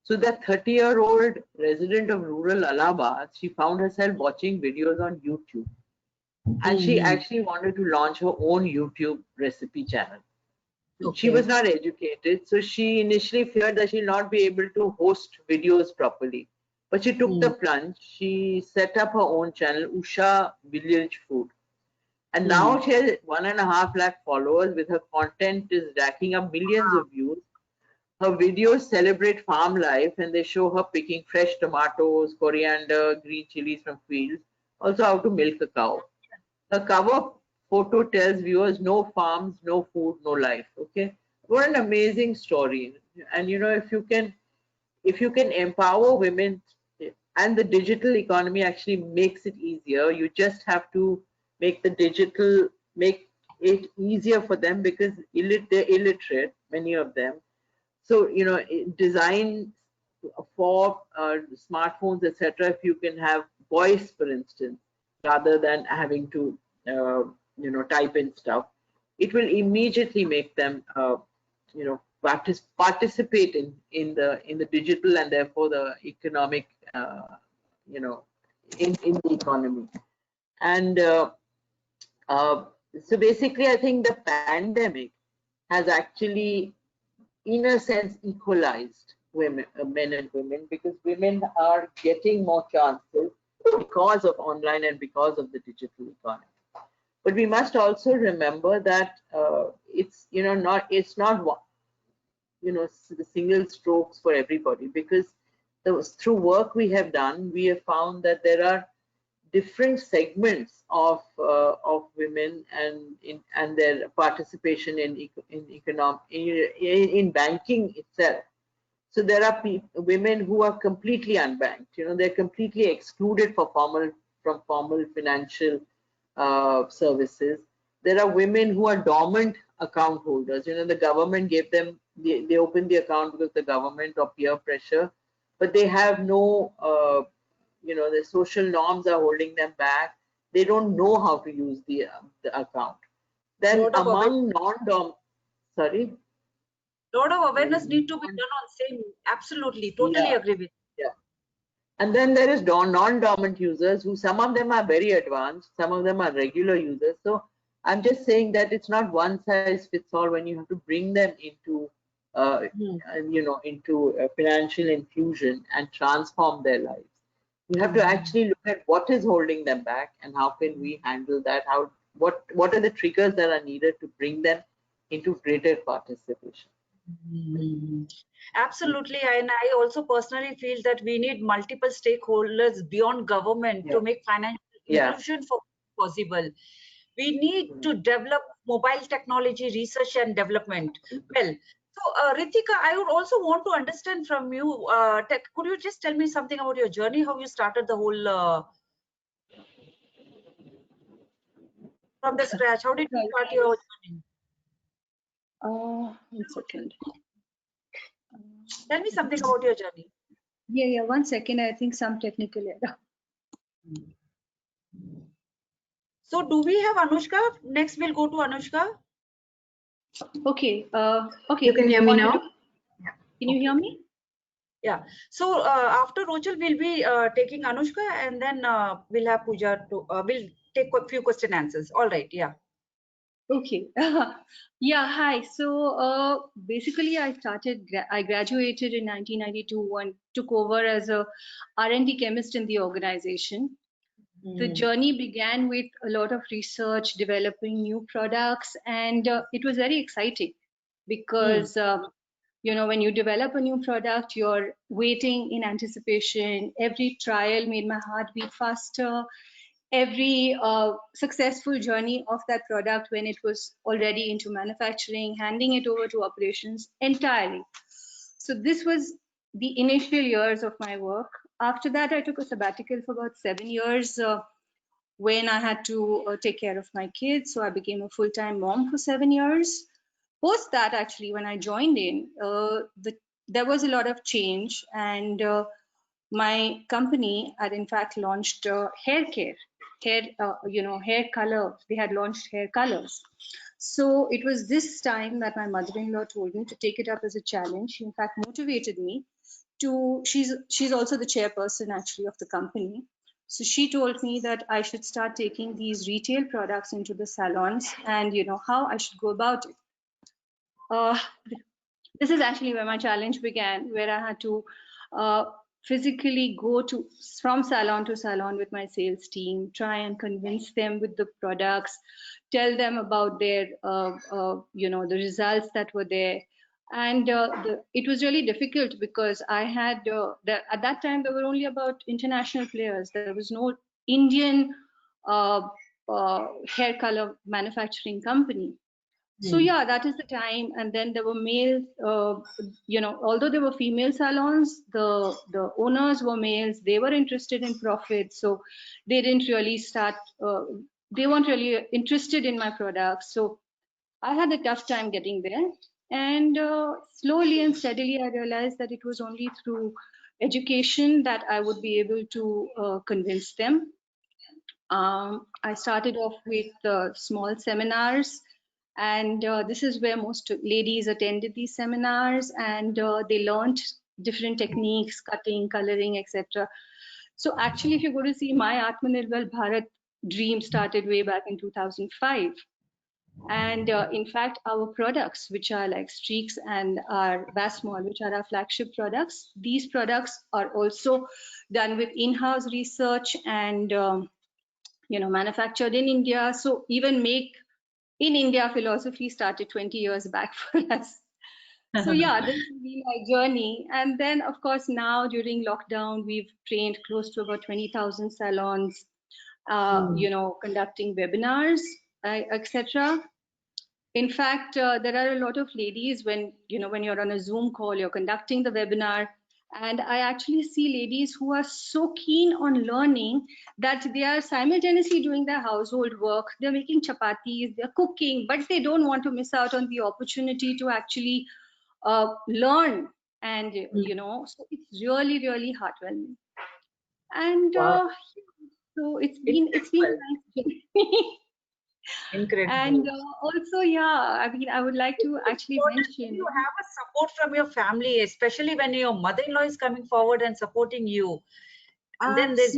So that 30-year-old resident of rural Allahabad, she found herself watching videos on YouTube. And she actually wanted to launch her own YouTube recipe channel. Okay. She was not educated, so she initially feared that she'll not be able to host videos properly. But she took the plunge. She set up her own channel, Usha Village Food. And now she has 1.5 lakh followers. With her content is racking up millions of views. Her videos celebrate farm life and they show her picking fresh tomatoes, coriander, green chilies from fields. Also how to milk a cow. Her cover photo tells viewers no farms, no food, no life. Okay, what an amazing story. And if you can empower women, and the digital economy actually makes it easier. You just have to make it easier for them, because they're illiterate, many of them. So design for smartphones, etc. If you can have voice, for instance, rather than having to type in stuff, it will immediately make them, participate in the digital and therefore the economic, in the economy. And so basically, I think the pandemic has actually, in a sense, equalized women, men and women, because women are getting more chances because of online and because of the digital economy. But we must also remember that it's not the single strokes for everybody, because through work we have done, we have found that there are different segments of women and their participation in banking itself. So there are women who are completely unbanked. They're completely excluded from formal financial services. There are women who are dormant account holders. The government gave them, they opened the account because the government or peer pressure, but they have no, the social norms are holding them back. They don't know how to use the account. Then among non-dom, sorry? Lot of awareness need to be done on same. Absolutely, totally agree with you. Yeah. And then there is non-dormant users who, some of them are very advanced, some of them are regular users. So I'm just saying that it's not one size fits all when you have to bring them into, into financial inclusion and transform their lives. You have to actually look at what is holding them back and how can we handle that? What are the triggers that are needed to bring them into greater participation? Absolutely, and I also personally feel that we need multiple stakeholders beyond government to make financial inclusion possible. We need to develop mobile technology research and development. Well, so Ritika, I would also want to understand from you, could you just tell me something about your journey, how you started the whole from the scratch? How did you start your journey? 1 second. Tell me something about your journey. Yeah, 1 second. I think some technical error. So do we have Anushka? Next we'll go to Anushka. Okay. Okay. You can hear me now? Can you hear me? Yeah. So after Rochelle, we'll be taking Anushka, and then we'll have Pooja to, we'll take a few question answers. All right. Yeah. Okay. Yeah, hi. So basically I graduated in 1992 and took over as a R&D chemist in the organization. The journey began with a lot of research, developing new products, and it was very exciting because when you develop a new product, you're waiting in anticipation. Every trial made my heart beat faster. Every successful journey of that product when it was already into manufacturing, handing it over to operations entirely. So this was the initial years of my work. After that, I took a sabbatical for about 7 years when I had to take care of my kids. So I became a full-time mom for 7 years. Post that, actually, when I joined in, there was a lot of change, and my company had in fact launched hair care, hair color. They had launched hair colors. So it was this time that my mother-in-law told me to take it up as a challenge. She in fact motivated me to, she's also the chairperson actually of the company. So she told me that I should start taking these retail products into the salons and how I should go about it. This is actually where my challenge began, where I had to physically go from salon to salon with my sales team, try and convince them with the products, tell them about their, the results that were there. And it was really difficult because I had, at that time, there were only about international players. There was no Indian hair color manufacturing company. So yeah, that is the time. And then there were males, although there were female salons, the owners were males. They were interested in profit. So they didn't really start, they weren't really interested in my products. So I had a tough time getting there. And slowly and steadily, I realized that it was only through education that I would be able to convince them. I started off with small seminars. And this is where most ladies attended these seminars, and they learned different techniques, cutting, coloring, etc. So actually, if you go to see, my Aatmanirbhar Bharat dream started way back in 2005. And in fact, our products, which are like Streaks and our Basmol, which are our flagship products, these products are also done with in-house research and manufactured in India. So even make in India philosophy started 20 years back for us. So yeah, this has been my journey. And then of course now during lockdown, we've trained close to about 20,000 salons, conducting webinars, etc. In fact, there are a lot of ladies when you're on a Zoom call, you're conducting the webinar, and I actually see ladies who are so keen on learning that they are simultaneously doing their household work, they're making chapatis, they're cooking, but they don't want to miss out on the opportunity to actually learn. And so it's really, really heartwarming. And Wow. so it's been a nice journey. Incredible. And also, yeah, I mean, I would like to actually mention, you have a support from your family, especially when your mother-in-law is coming forward and supporting you. And then there's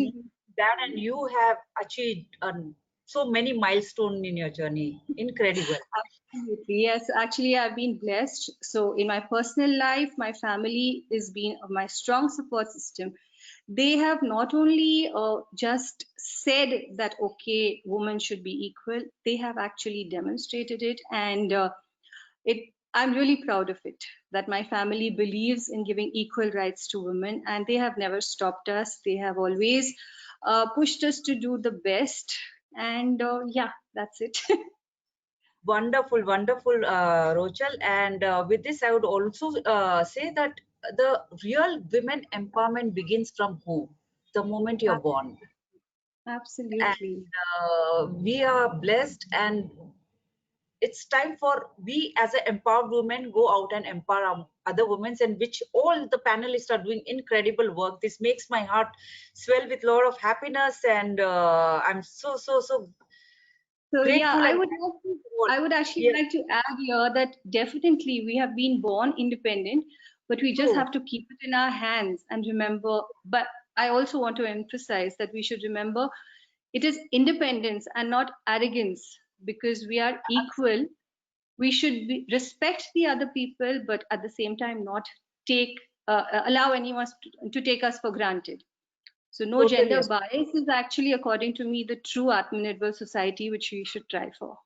that, and you have achieved so many milestones in your journey. Incredible. Absolutely. Yes, actually, I've been blessed. So in my personal life, my family has been my strong support system. They have not only just said that, okay, women should be equal, they have actually demonstrated it. And I'm really proud of it, that my family believes in giving equal rights to women, and they have never stopped us. They have always pushed us to do the best. And yeah, that's it. Wonderful, wonderful, Rochelle. And with this, I would also say that the real women empowerment begins from home, the moment you're born. Absolutely. And we are blessed, and it's time for we as an empowered women go out and empower other women, and which all the panelists are doing incredible work. This makes my heart swell with a lot of happiness, and I'm so grateful. Yeah, I would actually like to add here that definitely we have been born independent, but we just have to keep it in our hands and remember. But I also want to emphasize that we should remember it is independence and not arrogance, because we are equal. We should respect the other people, but at the same time not allow anyone to take us for granted. So no gender bias is actually, according to me, the true Aatmanirbhar society which we should try for.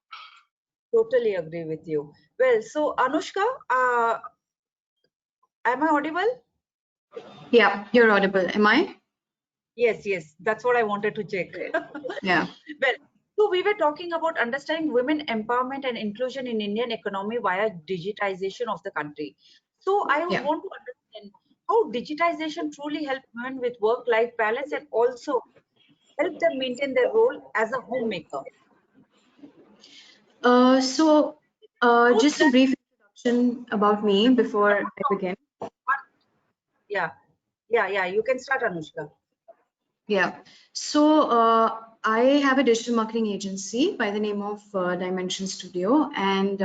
Totally agree with you. Well, so Anushka, am I audible? Yeah, you're audible. Am I? Yes. That's what I wanted to check. Yeah. Well, so we were talking about understanding women empowerment and inclusion in Indian economy via digitization of the country. So I would want to understand how digitization truly helps women with work-life balance and also help them maintain their role as a homemaker. Just a brief introduction about me before I begin. Yeah. You can start, Anushka. Yeah. So I have a digital marketing agency by the name of Dimension Studio, and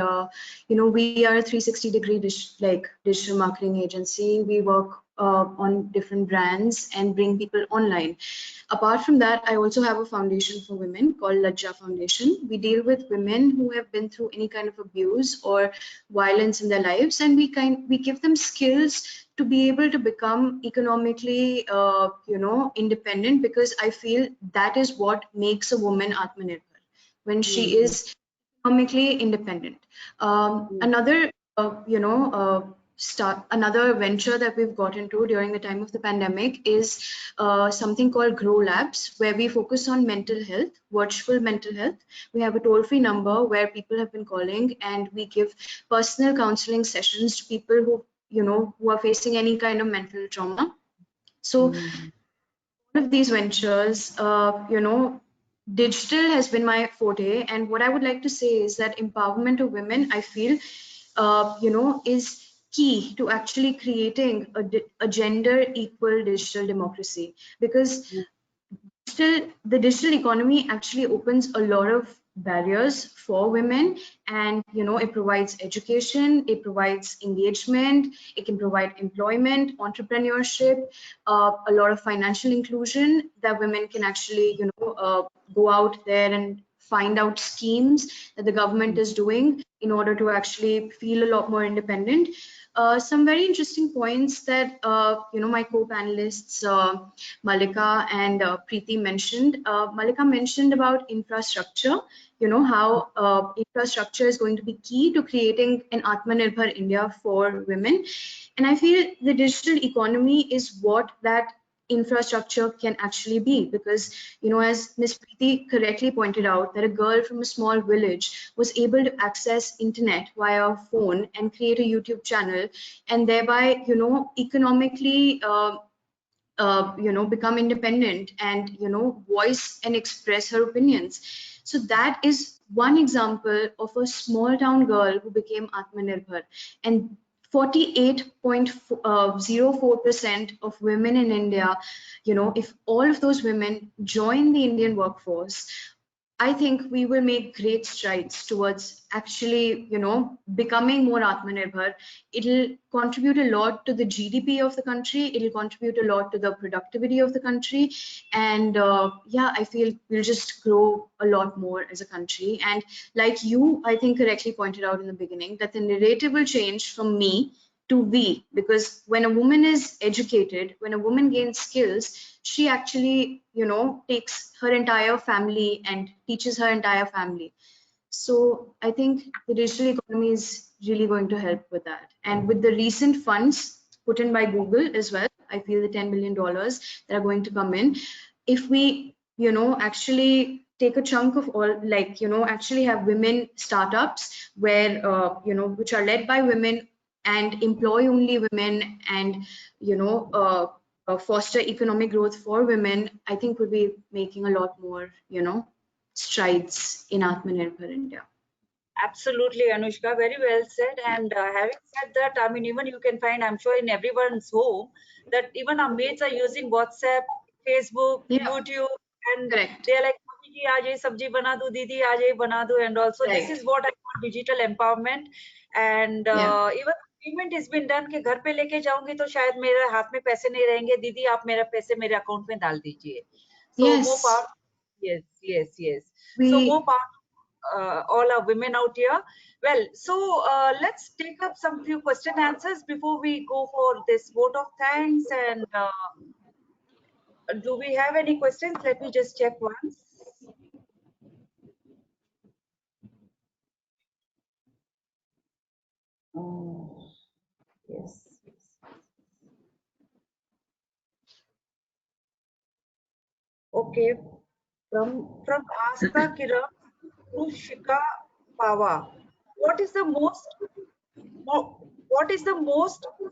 we are a 360-degree digital marketing agency. We work on different brands and bring people online. Apart from that, I also have a foundation for women called Lajja Foundation. We deal with women who have been through any kind of abuse or violence in their lives, and we give them skills to be able to become economically, independent, because I feel that is what makes a woman Aatmanirbhar, when she is economically independent. Another venture that we've got into during the time of the pandemic is something called Grow Labs, where we focus on mental health, virtual mental health. We have a toll-free number where people have been calling, and we give personal counseling sessions to people who are facing any kind of mental trauma. So one of these ventures, digital has been my forte, and what I would like to say is that empowerment of women, I feel, is key to actually creating a gender equal digital democracy, because the digital economy actually opens a lot of barriers for women, and it provides education, it provides engagement, it can provide employment, entrepreneurship, a lot of financial inclusion that women can actually go out there and find out schemes that the government is doing in order to actually feel a lot more independent. Some very interesting points that my co-panelists Malika and Preeti mentioned. Malika mentioned about infrastructure. How infrastructure is going to be key to creating an Aatmanirbhar India for women, and I feel the digital economy is what that infrastructure can actually be, because as Ms. Preeti correctly pointed out, that a girl from a small village was able to access internet via a phone and create a YouTube channel, and thereby economically become independent and voice and express her opinions. So that is one example of a small town girl who became Atmanirbhar, and 48.04% of women in India, if all of those women join the Indian workforce, I think we will make great strides towards actually, becoming more Atmanirbhar. It'll contribute a lot to the GDP of the country. It'll contribute a lot to the productivity of the country. And yeah, I feel we'll just grow a lot more as a country. And like you, I think correctly pointed out in the beginning, that the narrative will change from me to we, because when a woman is educated, when a woman gains skills, she actually takes her entire family and teaches her entire family. So I think the digital economy is really going to help with that. And with the recent funds put in by Google as well, I feel the $10 billion that are going to come in, if we actually take a chunk of all, like actually have women startups where which are led by women and employ only women, and foster economic growth for women, I think we'll be making a lot more strides in Atmanirbhar India. Absolutely, Anushka, very well said. And having said that, I mean, even you can find, I'm sure in everyone's home, that even our mates are using WhatsApp, Facebook, Yeah. YouTube, and Correct. they're like, "Mummy ji, aaj ye sabji bana do, didi, aaj ye bana do," and also this Right. is what I call digital empowerment. And even payment is been done कि घर पे लेके जाऊंगी तो शायद मेरे हाथ में पैसे नहीं रहेंगे, दीदी आप मेरा पैसे मेरे अकाउंट में डाल दीजिए. So Yes. more power. Yes. We, So more power, all our women out here. Well, so let's take up some few question answers before we go for this vote of thanks. And do we have any questions? Let me just check once. Yes. Okay, from Asta Kiran to Shika Pawa, what is the most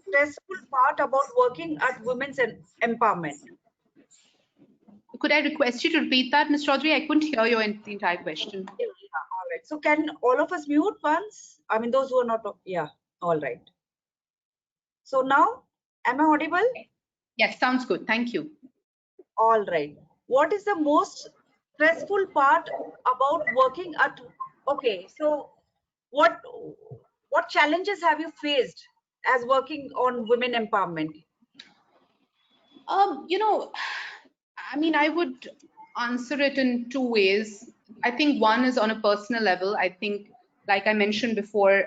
stressful part about working at women's empowerment? Could I request you to repeat that, Ms. Chaudhary? I couldn't hear your the entire question. Yeah, all right. So can all of us mute once? I mean, those who are not. Yeah, all right. So now, am I audible? Yes, sounds good. Thank you. All right. What is the most stressful part about working at? Okay, so what challenges have you faced as working on women empowerment? I mean, I would answer it in two ways. I think one is on a personal level. I think, like I mentioned before,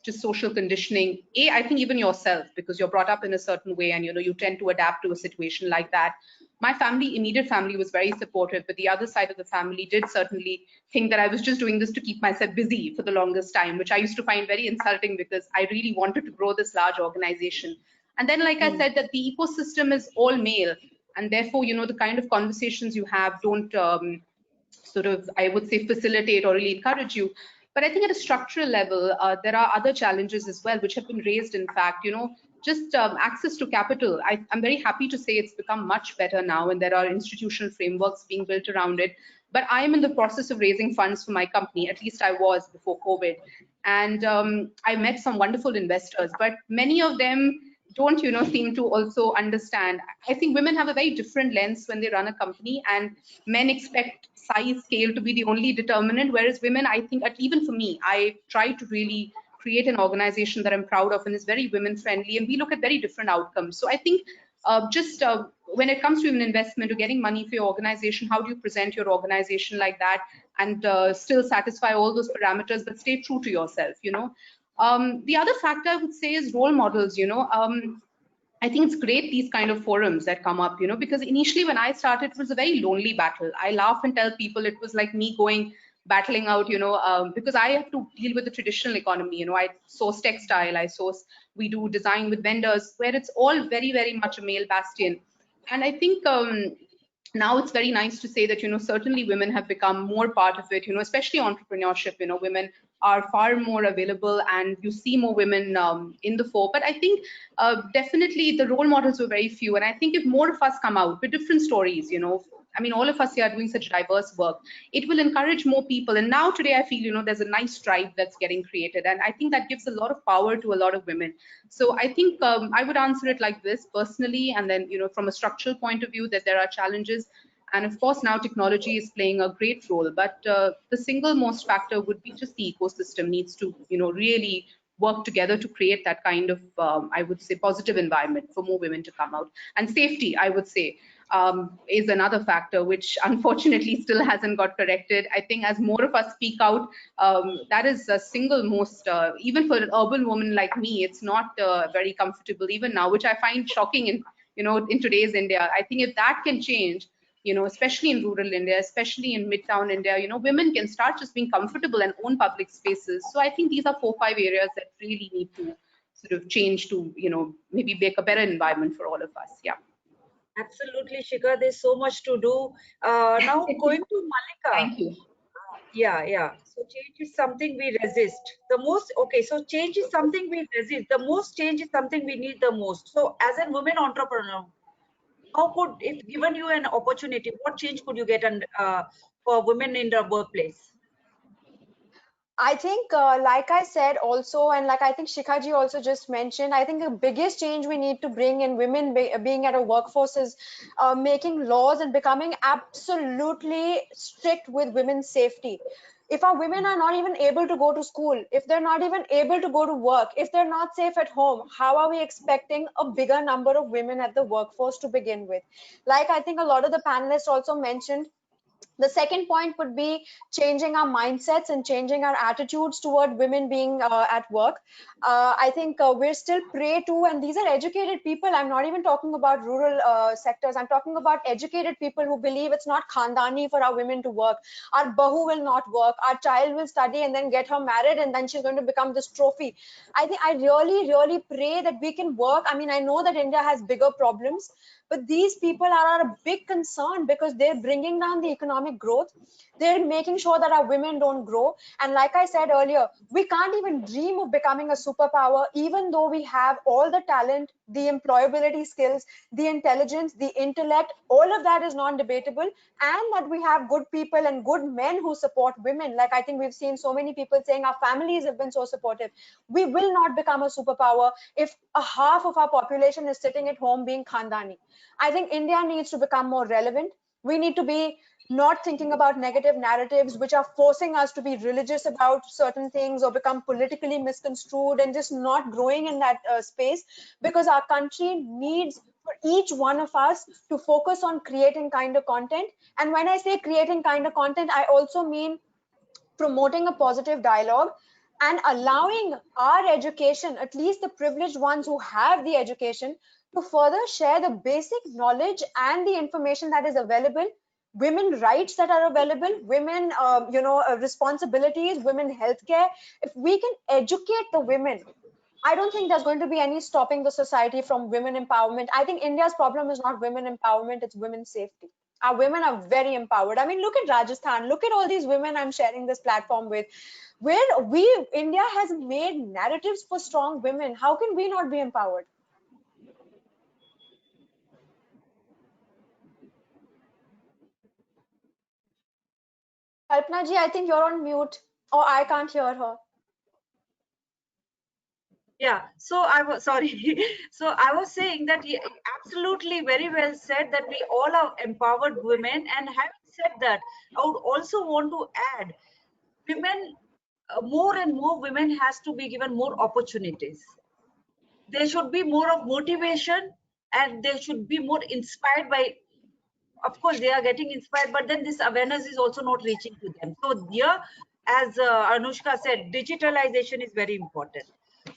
just social conditioning. I think even yourself, because you're brought up in a certain way and you tend to adapt to a situation like that. My family, immediate family, was very supportive, but the other side of the family did certainly think that I was just doing this to keep myself busy for the longest time, which I used to find very insulting because I really wanted to grow this large organization. And then, like I said, that the ecosystem is all male, and therefore, the kind of conversations you have don't sort of, I would say, facilitate or really encourage you. But I think at a structural level, there are other challenges as well, which have been raised, in fact, just access to capital. I'm very happy to say it's become much better now, and there are institutional frameworks being built around it. But I am in the process of raising funds for my company, at least I was before COVID. And I met some wonderful investors, but many of them don't seem to also understand. I think women have a very different lens when they run a company, and men expect size scale to be the only determinant, whereas women, I think, even for me, I try to really create an organization that I'm proud of and is very women friendly, and we look at very different outcomes. So I think just when it comes to an investment or getting money for your organization, how do you present your organization like that and still satisfy all those parameters but stay true to yourself, you know? The other factor I would say is role models, you know. I think it's great, these kind of forums that come up, you know, because initially when I started, it was a very lonely battle. I laugh and tell people it was like me going battling out, you know, because I have to deal with the traditional economy. You know, I source textile, we do design with vendors, where it's all very, very much a male bastion. And I think now it's very nice to say that, you know, certainly women have become more part of it, you know, especially entrepreneurship. You know, women are far more available and you see more women in the fore. But I think definitely the role models were very few. And I think if more of us come out with different stories, you know, I mean, all of us here are doing such diverse work, it will encourage more people. And now today I feel, you know, there's a nice tribe that's getting created. And I think that gives a lot of power to a lot of women. So I think I would answer it like this personally. And then, you know, from a structural point of view, that there are challenges. And of course, now technology is playing a great role. But the single most factor would be just the ecosystem needs to, you know, really work together to create that kind of, I would say, positive environment for more women to come out. And safety, I would say, is another factor which unfortunately still hasn't got corrected. I think as more of us speak out, that is a single most, even for an urban woman like me, it's not very comfortable even now, which I find shocking in, you know, in today's India. I think if that can change, you know, especially in rural India, especially in midtown India, you know, women can start just being comfortable and own public spaces. So I think these are 4-5 areas that really need to sort of change to, you know, maybe make a better environment for all of us. Yeah. Absolutely, Shikha. There's so much to do. Now going to Malika. Thank you. Yeah. So change is something we resist the most. Okay, so change is something we resist the most. Change is something we need the most. So as a woman entrepreneur, how could, if given you an opportunity, what change could you get for women in the workplace? I think, like I said also, and like I think Shikhaji also just mentioned, I think the biggest change we need to bring in women being at a workforce is making laws and becoming absolutely strict with women's safety. If our women are not even able to go to school, if they're not even able to go to work, if they're not safe at home, how are we expecting a bigger number of women at the workforce to begin with? Like I think a lot of the panelists also mentioned, the second point would be changing our mindsets and changing our attitudes toward women being at work. I think we're still prey to, and these are educated people. I'm not even talking about rural sectors. I'm talking about educated people who believe it's not khandani for our women to work. Our bahu will not work. Our child will study and then get her married and then she's going to become this trophy. I think I really, really pray that we can work. I mean, I know that India has bigger problems, but these people are a big concern because they're bringing down the economic growth. They're making sure that our women don't grow. And like I said earlier, we can't even dream of becoming a superpower, even though we have all the talent, the employability skills, the intelligence, the intellect. All of that is non-debatable. And that we have good people and good men who support women. Like I think we've seen so many people saying our families have been so supportive. We will not become a superpower if a half of our population is sitting at home being khandani. I think India needs to become more relevant. We need to be not thinking about negative narratives which are forcing us to be religious about certain things or become politically misconstrued and just not growing in that space, because our country needs for each one of us to focus on creating kind of content. And when I say creating kind of content, I also mean promoting a positive dialogue and allowing our education, at least the privileged ones who have the education, to further share the basic knowledge and the information that is available, women rights that are available, women responsibilities, women healthcare. If we can educate the women, I don't think there's going to be any stopping the society from women empowerment. I think India's problem is not women empowerment, it's women's safety. Our women are very empowered. I mean, look at Rajasthan, look at all these women I'm sharing this platform with, where India has made narratives for strong women. How can we not be empowered? Kalpana ji, I think you're on mute, or I can't hear her. Yeah, so I was sorry. So I was saying that absolutely very well said that we all are empowered women. And having said that, I would also want to add women, more and more women has to be given more opportunities. There should be more of motivation and they should be more inspired by, of course they are getting inspired, but then this awareness is also not reaching to them. So here, as Anushka said, digitalization is very important.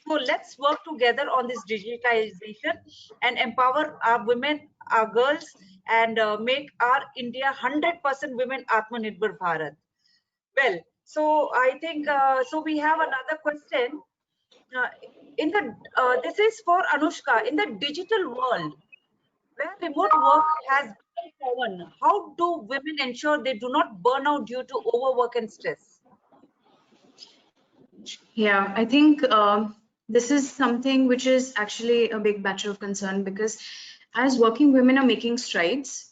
So let's work together on this digitalization and empower our women, our girls, and make our India 100% women Aatmanirbhar Bharat. Well, so I think so we have another question. uh, this is for Anushka. In the digital world where remote work has become common, how do women ensure they do not burn out due to overwork and stress? Yeah, I think this is something which is actually a big matter of concern, because as working women are making strides,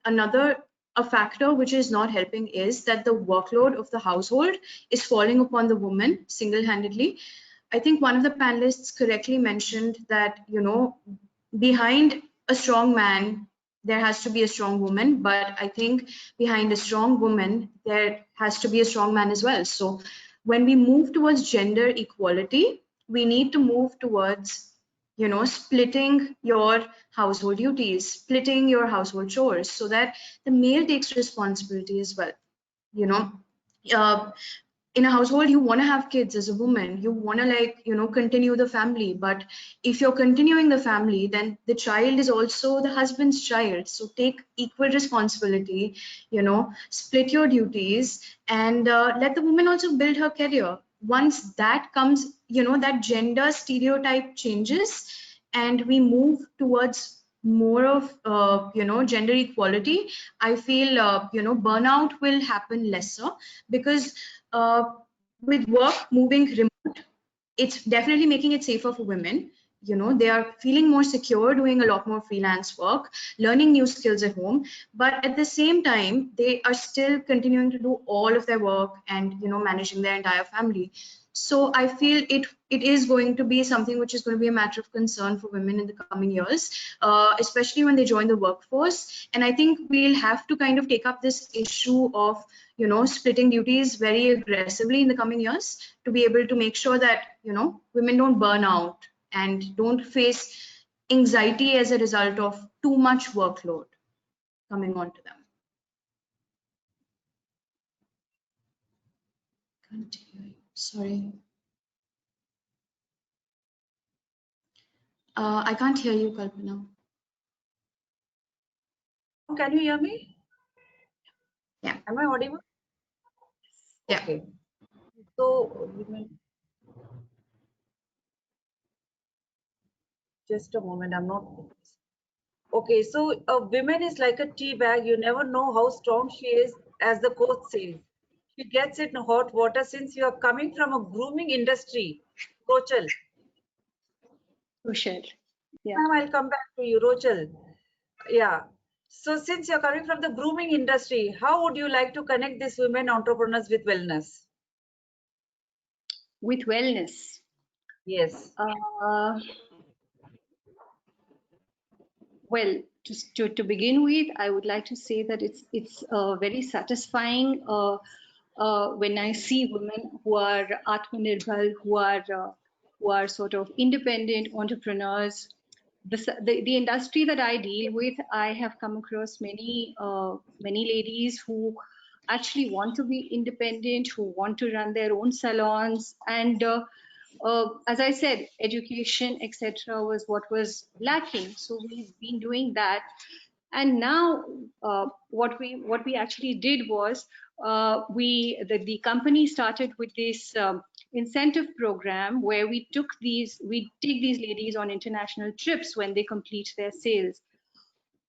another a factor which is not helping is that the workload of the household is falling upon the woman single-handedly. I think one of the panelists correctly mentioned that, behind a strong man, there has to be a strong woman, but I think behind a strong woman, there has to be a strong man as well. So when we move towards gender equality, we need to move towards, splitting your household duties, splitting your household chores so that the male takes responsibility as well. You know, uh, in a household you want to have kids as a woman, you want to continue the family, but if you're continuing the family, then the child is also the husband's child. So take equal responsibility, split your duties, and let the woman also build her career. Once that comes, that gender stereotype changes and we move towards more of gender equality, I feel burnout will happen lesser, because uh, with work moving remote, it's definitely making it safer for women. They are feeling more secure doing a lot more freelance work, learning new skills at home, but at the same time they are still continuing to do all of their work and managing their entire family. So I feel it is going to be something which is going to be a matter of concern for women in the coming years, especially when they join the workforce. And I think we'll have to kind of take up this issue of splitting duties very aggressively in the coming years, to be able to make sure that women don't burn out and don't face anxiety as a result of too much workload coming onto them. Can't hear you. Sorry. I can't hear you, Kalpana. Can you hear me? Yeah. Am I audible? Yeah. Okay. So, just a moment. I'm not. Okay. So, a woman is like a tea bag. You never know how strong she is, as the quote says. She gets it in hot water. Since you are coming from a grooming industry, Rochelle. Rochelle. Yeah. Ma'am, I'll come back to you, Rochelle. Yeah. So since you're coming from the grooming industry, how would you like to connect these women entrepreneurs with wellness? With wellness. Yes. Well, to begin with, I would like to say that it's very satisfying when I see women who are Aatmanirbhar, who are sort of independent entrepreneurs. The industry that I deal with, I have come across many ladies who actually want to be independent, who want to run their own salons, and as I said, education, etc., was what was lacking. So we've been doing that, and now what we actually did was the company started with this incentive program where we take these ladies on international trips when they complete their sales.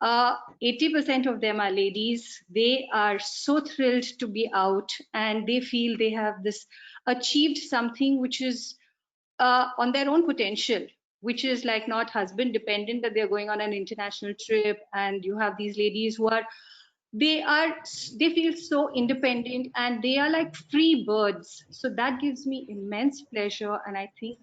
80% of them are ladies. They are so thrilled to be out, and they feel they have this achieved something which is on their own potential, which is like not husband dependent, that they're going on an international trip. And you have these ladies who are they feel so independent and they are like free birds. So that gives me immense pleasure, and I think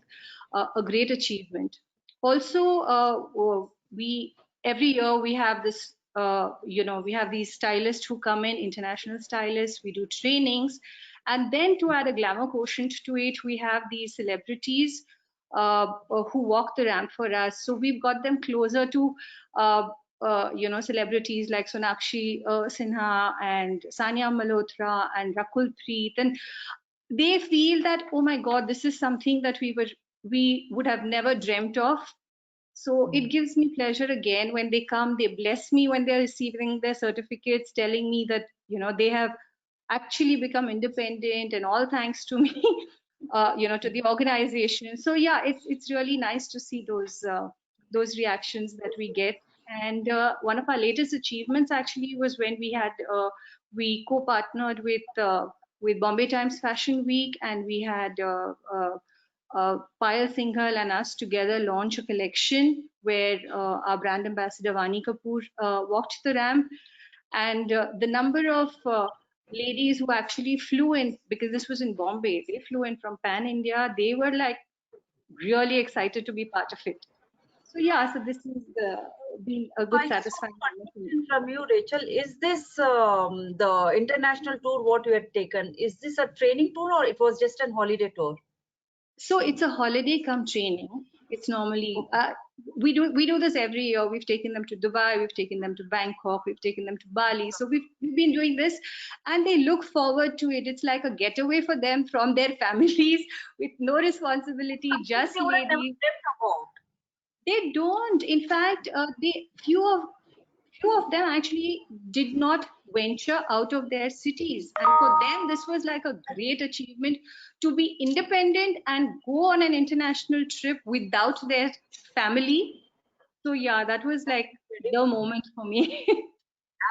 a great achievement. Also, we every year we have this we have these stylists who come in, international stylists. We do trainings, and then to add a glamour quotient to it, we have these celebrities who walk the ramp for us. So we've got them closer to celebrities like Sonakshi Sinha and Sania Malhotra and Rakul Preet, and they feel that, oh my God, this is something that we would have never dreamt of. So it gives me pleasure again when they come. They bless me when they're receiving their certificates, telling me that they have actually become independent, and all thanks to me, to the organization. So yeah, it's really nice to see those reactions that we get. And one of our latest achievements actually was when we co-partnered with Bombay Times Fashion Week, and we had Payal Singhal and us together launch a collection where our brand ambassador Vani Kapoor walked the ramp, and the number of ladies who actually flew in, because this was in Bombay, they flew in from Pan India. They were like really excited to be part of it. So yeah, so this has been a good, satisfying moment for me. From you, Rachel, is this the international tour what you had taken? Is this a training tour or it was just an holiday tour? So it's a holiday come training. It's normally we do this every year. We've taken them to Dubai, we've taken them to Bangkok, we've taken them to Bali. So we've been doing this, and they look forward to it. It's like a getaway for them from their families with no responsibility, just ladies. They don't. In fact, few of them actually did not venture out of their cities, and for them this was like a great achievement to be independent and go on an international trip without their family. So yeah, that was like the moment for me.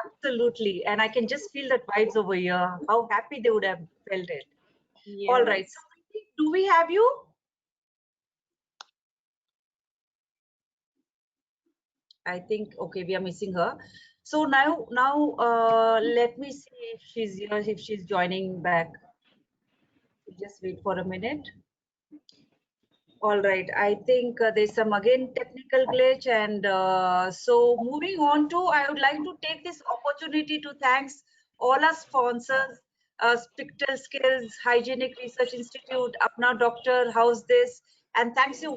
Absolutely, and I can just feel that vibes over here. How happy they would have felt it. Yes. All right, so do we have you? I think okay, we are missing her. So now let me see if she's here, if she's joining back. Just wait for a minute. All right, I think there's some again technical glitch, and so moving on to, I would like to take this opportunity to thanks all our sponsors, Spectral Skills, Hygienic Research Institute, Apna Doctor, How's This, and thank you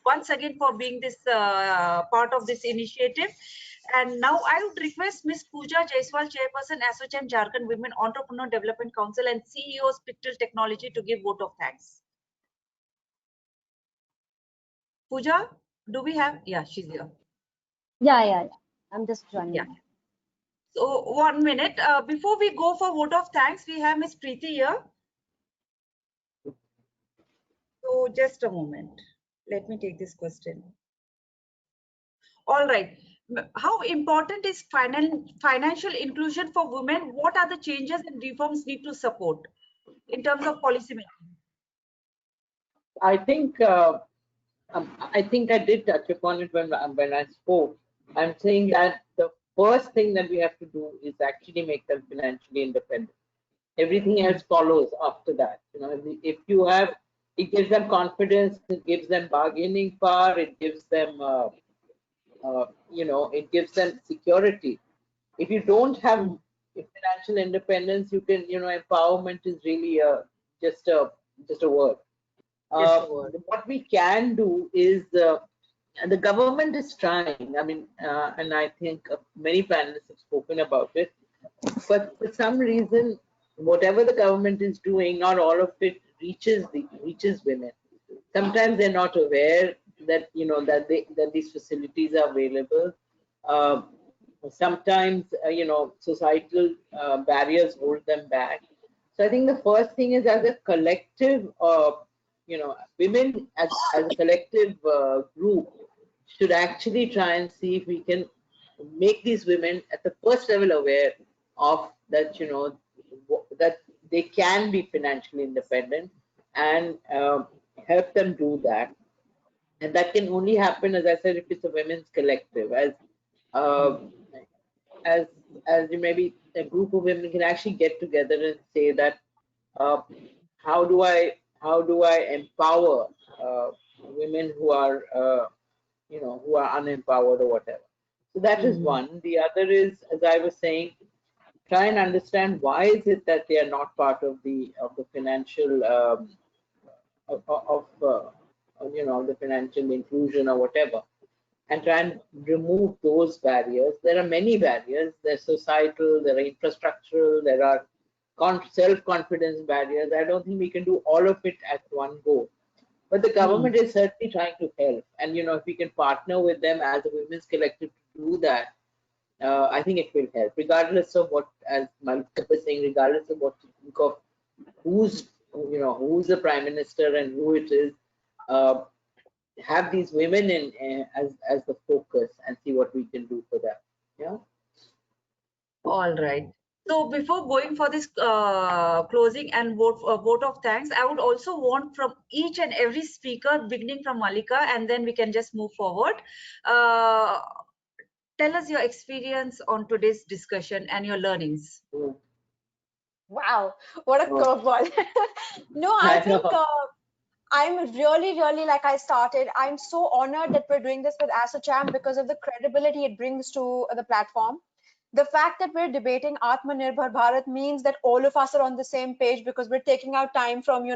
once again for being this part of this initiative. And now I would request Ms. Pooja Jaiswal, Chairperson, ASSOCHAM Jharkhand Women Entrepreneur Development Council and CEO Spectral Technology, to give vote of thanks. Pooja, do we have? Yeah, she's here. Yeah. I'm just joining. Yeah. So 1 minute. Before we go for vote of thanks, we have Miss Preeti here. So just a moment. Let me take this question. All right. How important is financial inclusion for women? What are the changes and reforms need to support in terms of policy making? I think I did touch upon it when I spoke. I'm saying that the first thing that we have to do is actually make them financially independent. Everything else follows after that. If you have, it gives them confidence, it gives them bargaining power, it gives them, it gives them security. If you don't have financial independence, you can, empowerment is really just a word. What we can do is, and the government is trying. I mean, and I think many panelists have spoken about it. But for some reason, whatever the government is doing, not all of it reaches women. Sometimes they're not aware that that these facilities are available. Sometimes societal barriers hold them back. So I think the first thing is, as a collective, women as a collective group should actually try and see if we can make these women at the first level aware of that, that they can be financially independent, and help them do that. And that can only happen, as I said, if it's a women's collective. As as maybe a group of women can actually get together and say that, how do I empower women who are who are unempowered or whatever. So that is one. The other is, as I was saying, try and understand why is it that they are not part of the financial of the financial inclusion or whatever, and try and remove those barriers. There are many barriers. There's societal, there are infrastructural, there are self-confidence barriers. I don't think we can do all of it at one go. But the government is certainly trying to help. And, if we can partner with them as a women's collective to do that, I think it will help, regardless of what, as Malika was saying, regardless of what you think of who's the prime minister and who it is. Have these women in as the focus and see what we can do for them. Yeah. All right. So before going for this closing and vote of thanks, I would also want from each and every speaker, beginning from Malika, and then we can just move forward. Tell us your experience on today's discussion and your learnings. Wow, what a curveball. No, I think I'm really, really, like I started, I'm so honored that we're doing this with ASSOCHAM because of the credibility it brings to the platform. The fact that we're debating Aatmanirbhar Bharat means that all of us are on the same page because we're taking out time from,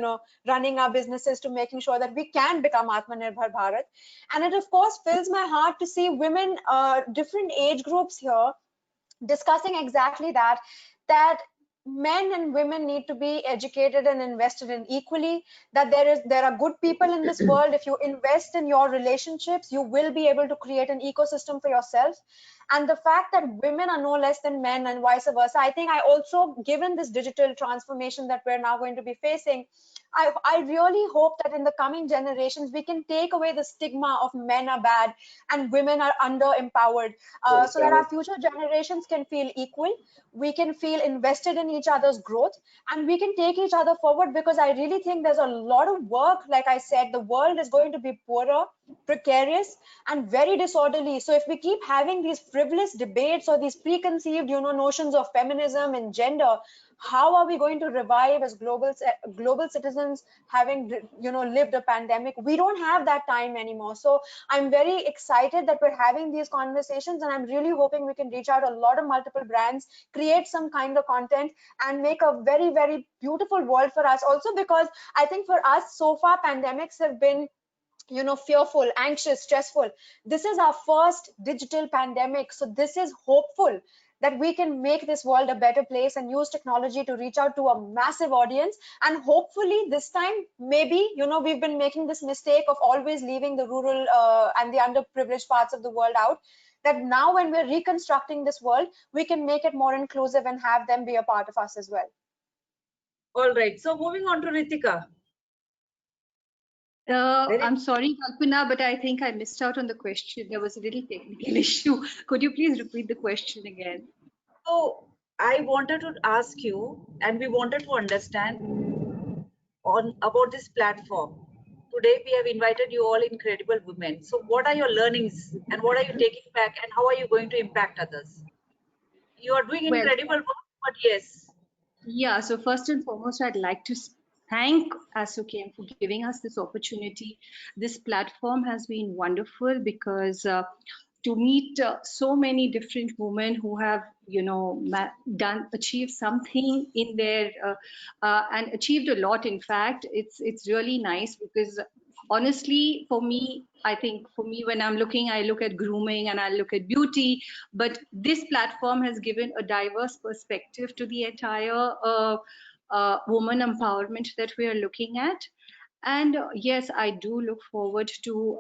running our businesses to making sure that we can become Aatmanirbhar Bharat. And it, of course, fills my heart to see women, different age groups here discussing exactly that men and women need to be educated and invested in equally, that there are good people in this world. If you invest in your relationships, you will be able to create an ecosystem for yourself. And the fact that women are no less than men and vice versa, I think I also, given this digital transformation that we're now going to be facing, I really hope that in the coming generations, we can take away the stigma of men are bad and women are under-empowered, so that our future generations can feel equal, we can feel invested in each other's growth, and we can take each other forward, because I really think there's a lot of work. Like I said, the world is going to be poorer, precarious, and very disorderly. So if we keep having these frivolous debates or these preconceived, notions of feminism and gender, how are we going to revive as global citizens, having lived a pandemic? We don't have that time anymore. So I'm very excited that we're having these conversations, and I'm really hoping we can reach out a lot of multiple brands, create some kind of content, and make a very, very beautiful world for us. Also, because I think for us so far, pandemics have been fearful, anxious, stressful. This is our first digital pandemic, so this is hopeful that we can make this world a better place and use technology to reach out to a massive audience. And hopefully this time, maybe, we've been making this mistake of always leaving the rural and the underprivileged parts of the world out, that now when we're reconstructing this world, we can make it more inclusive and have them be a part of us as well. All right, so moving on to Ritika. I'm sorry, Kalpana, but I think I missed out on the question. There was a little technical issue. Could you please repeat the question again? So I wanted to ask you, and we wanted to understand about this platform. Today we have invited you all incredible women. So what are your learnings, and what are you taking back, and how are you going to impact others? You are doing incredible work, but yes. Yeah, so first and foremost, I'd like to thank ASSOCHAM for giving us this opportunity. This platform has been wonderful because to meet so many different women who have, achieved something in their and achieved a lot. In fact, it's really nice because honestly, for me, I think for me, when I'm looking, I look at grooming and I look at beauty, but this platform has given a diverse perspective to the entire woman empowerment that we are looking at. And yes, I do look forward to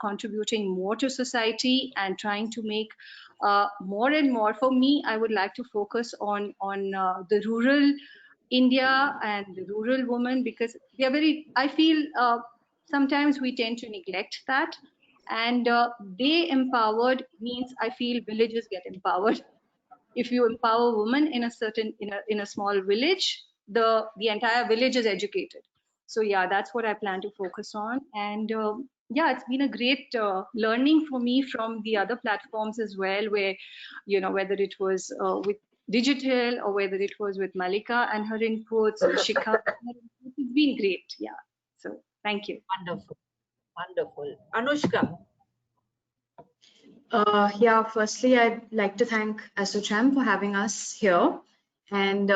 contributing more to society and trying to make more and more. For me, I would like to focus on the rural India and the rural woman, because they are I feel sometimes we tend to neglect that. And they empowered means I feel villages get empowered. If you empower women in a certain in a small village, the entire village is educated. So yeah, that's what I plan to focus on. And yeah, it's been a great learning for me from the other platforms as well, where, you know, whether it was with digital or whether it was with Malika and her inputs or Shikha, it's been great. Yeah. So thank you. Wonderful. Wonderful. Anushka. Yeah, firstly, I'd like to thank ASSOCHAM for having us here. And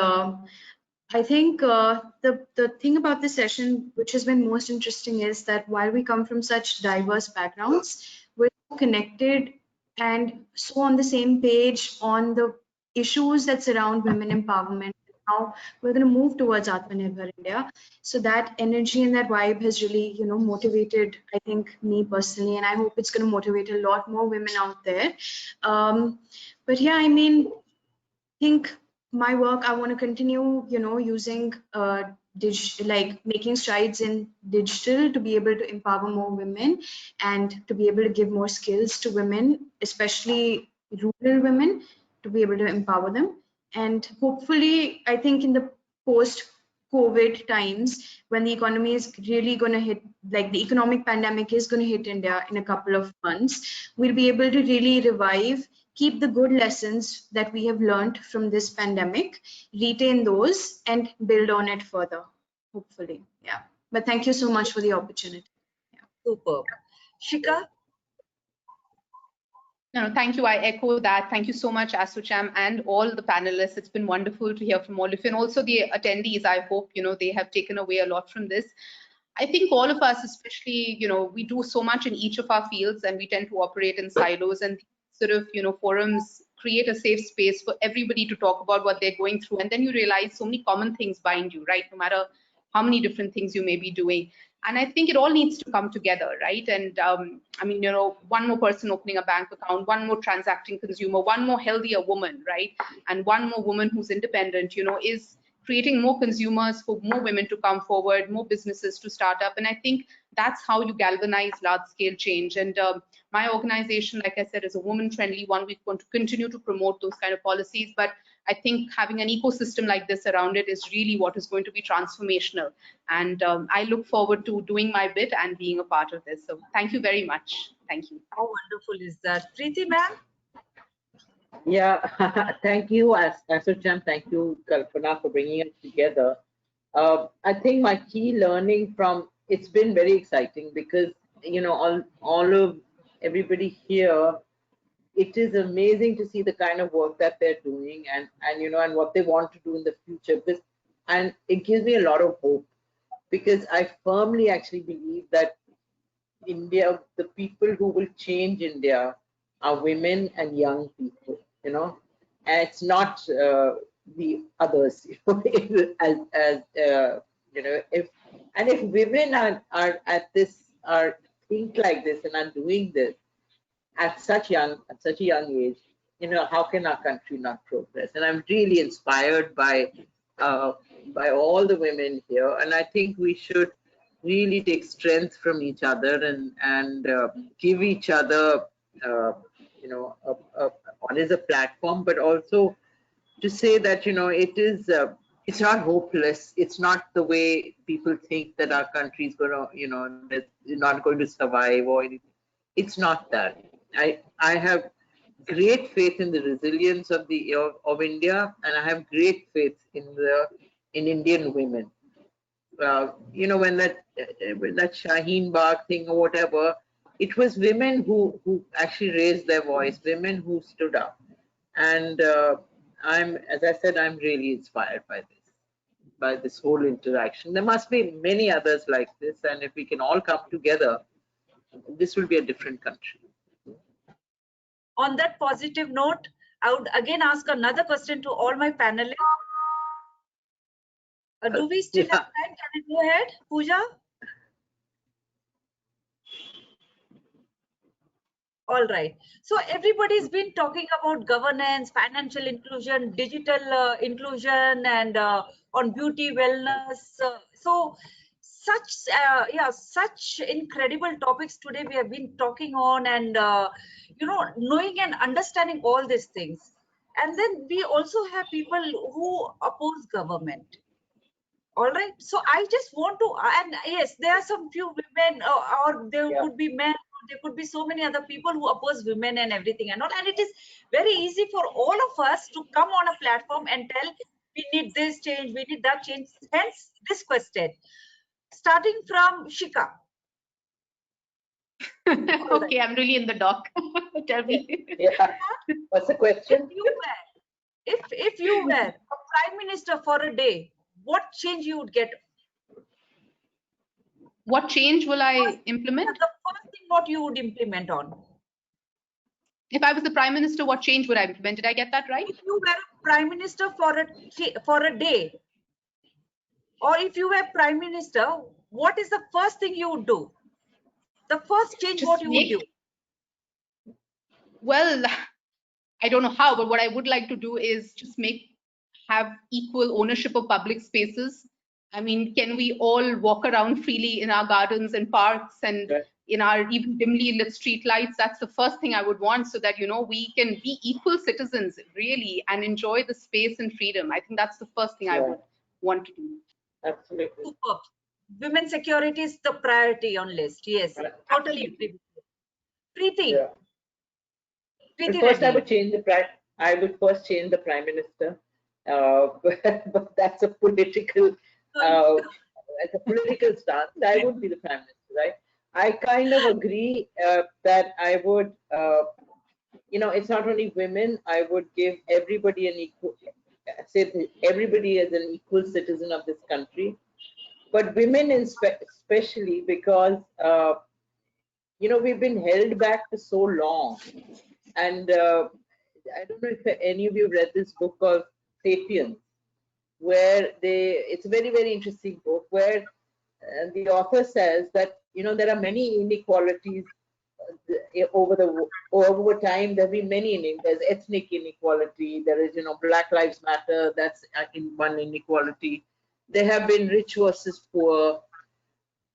I think the thing about this session, which has been most interesting, is that while we come from such diverse backgrounds, we're so connected and so on the same page on the issues that surround women empowerment, how we're going to move towards Aatmanirbhar India. So that energy and that vibe has really, you know, motivated, I think, me personally, and I hope it's going to motivate a lot more women out there. But yeah, I mean, I think my work, I want to continue, you know, using like making strides in digital to be able to empower more women and to be able to give more skills to women, especially rural women, to be able to empower them. And hopefully, I think in the post COVID times, when the economy is really going to hit, like the economic pandemic is going to hit India in a couple of months, we'll be able to really revive, keep the good lessons that we have learned from this pandemic, retain those, and build on it further, hopefully. Yeah. But thank you so much for the opportunity. Yeah. Superb. Shika. No, thank you. I echo that. Thank you so much, ASSOCHAM, and all the panelists. It's been wonderful to hear from all of you, and also the attendees. I hope, you know, they have taken away a lot from this. I think all of us, especially, you know, we do so much in each of our fields, and we tend to operate in silos, and sort of, you know, forums create a safe space for everybody to talk about what they're going through, and then you realize so many common things bind you, right? No matter how many different things you may be doing. And I think it all needs to come together, right? And I mean, you know, one more person opening a bank account, one more transacting consumer, one more healthier woman, right? And one more woman who's independent, you know, is creating more consumers, for more women to come forward, more businesses to start up. And I think that's how you galvanize large scale change. And my organization, like I said, is a woman friendly one. We want to continue to promote those kind of policies, but I think having an ecosystem like this around it is really what is going to be transformational. And I look forward to doing my bit and being a part of this. So thank you very much. Thank you. How wonderful is that? Preeti ma'am? Yeah, thank you, ASSOCHAM. Thank you, Kalpana, for bringing us together. I think my key learning from it's been very exciting because, you know, all of everybody here, it is amazing to see the kind of work that they're doing and you know, and what they want to do in the future. And it gives me a lot of hope because I firmly actually believe that India, the people who will change India are women and young people, you know, and it's not the others, you know, as you know, if women are at this, are think like this and are doing this at such a young age, you know, how can our country not progress? And I'm really inspired by all the women here, and I think we should really take strength from each other and give each other, you know, one is a platform, but also to say that, you know, it is it's not hopeless. It's not the way people think that our country is going to, you know, that you're not going to survive or anything. It's not that. I have great faith in the resilience of India, and I have great faith in Indian women. You know, when that Shaheen Bagh thing or whatever, it was women who actually raised their voice, women who stood up, and as I said, I'm really inspired by this whole interaction. There must be many others like this, and if we can all come together, this will be a different country. On that positive note, I would again ask another question to all my panelists. Do we still have time? Can we go ahead, Pooja? All right. So everybody's been talking about governance, financial inclusion, digital inclusion, and on beauty, wellness. So such incredible topics today we have been talking on, and you know, knowing and understanding all these things. And then we also have people who oppose government. All right. So I just want to, and yes, there are some few women, or there Yeah. could be men, or there could be so many other people who oppose women and everything and all. And it is very easy for all of us to come on a platform and tell, we need this change, we need that change. Hence this question, starting from Shika. Okay, I'm really in the dock. Tell me. Yeah. What's the question? If you were a prime minister for a day, what change you would get? What change will I implement? The first thing what you would implement on? If I was the prime minister, what change would I implement? Did I get that right? If you were a prime minister for a day, or if you were prime minister, what is the first thing you would do? The first change Just what you would do? Well, I don't know how, but what I would like to do is just have equal ownership of public spaces. I mean, can we all walk around freely in our gardens and parks and Right. in our even dimly lit street lights? That's the first thing I would want, so that, you know, we can be equal citizens really and enjoy the space and freedom. I think that's the first thing I would want to do. Absolutely. Superb. Women's security is the priority on list. Yes, totally agree. Preeti. Yeah. Preeti But first, I Reddy. would change the prime. I would first change the prime minister. But that's a political. As a political stance, I would be the prime minister, right? I kind of agree that I would. You know, it's not only women. I would give everybody an equal. Say everybody as an equal citizen of this country, but women especially because you know, we've been held back for so long. And I don't know if any of you read this book called Sapiens, where it's a very, very interesting book where the author says that, you know, there are many inequalities over time. There have been many inequalities. There's ethnic inequality. There is, you know, Black Lives Matter. That's in one inequality. There have been rich versus poor.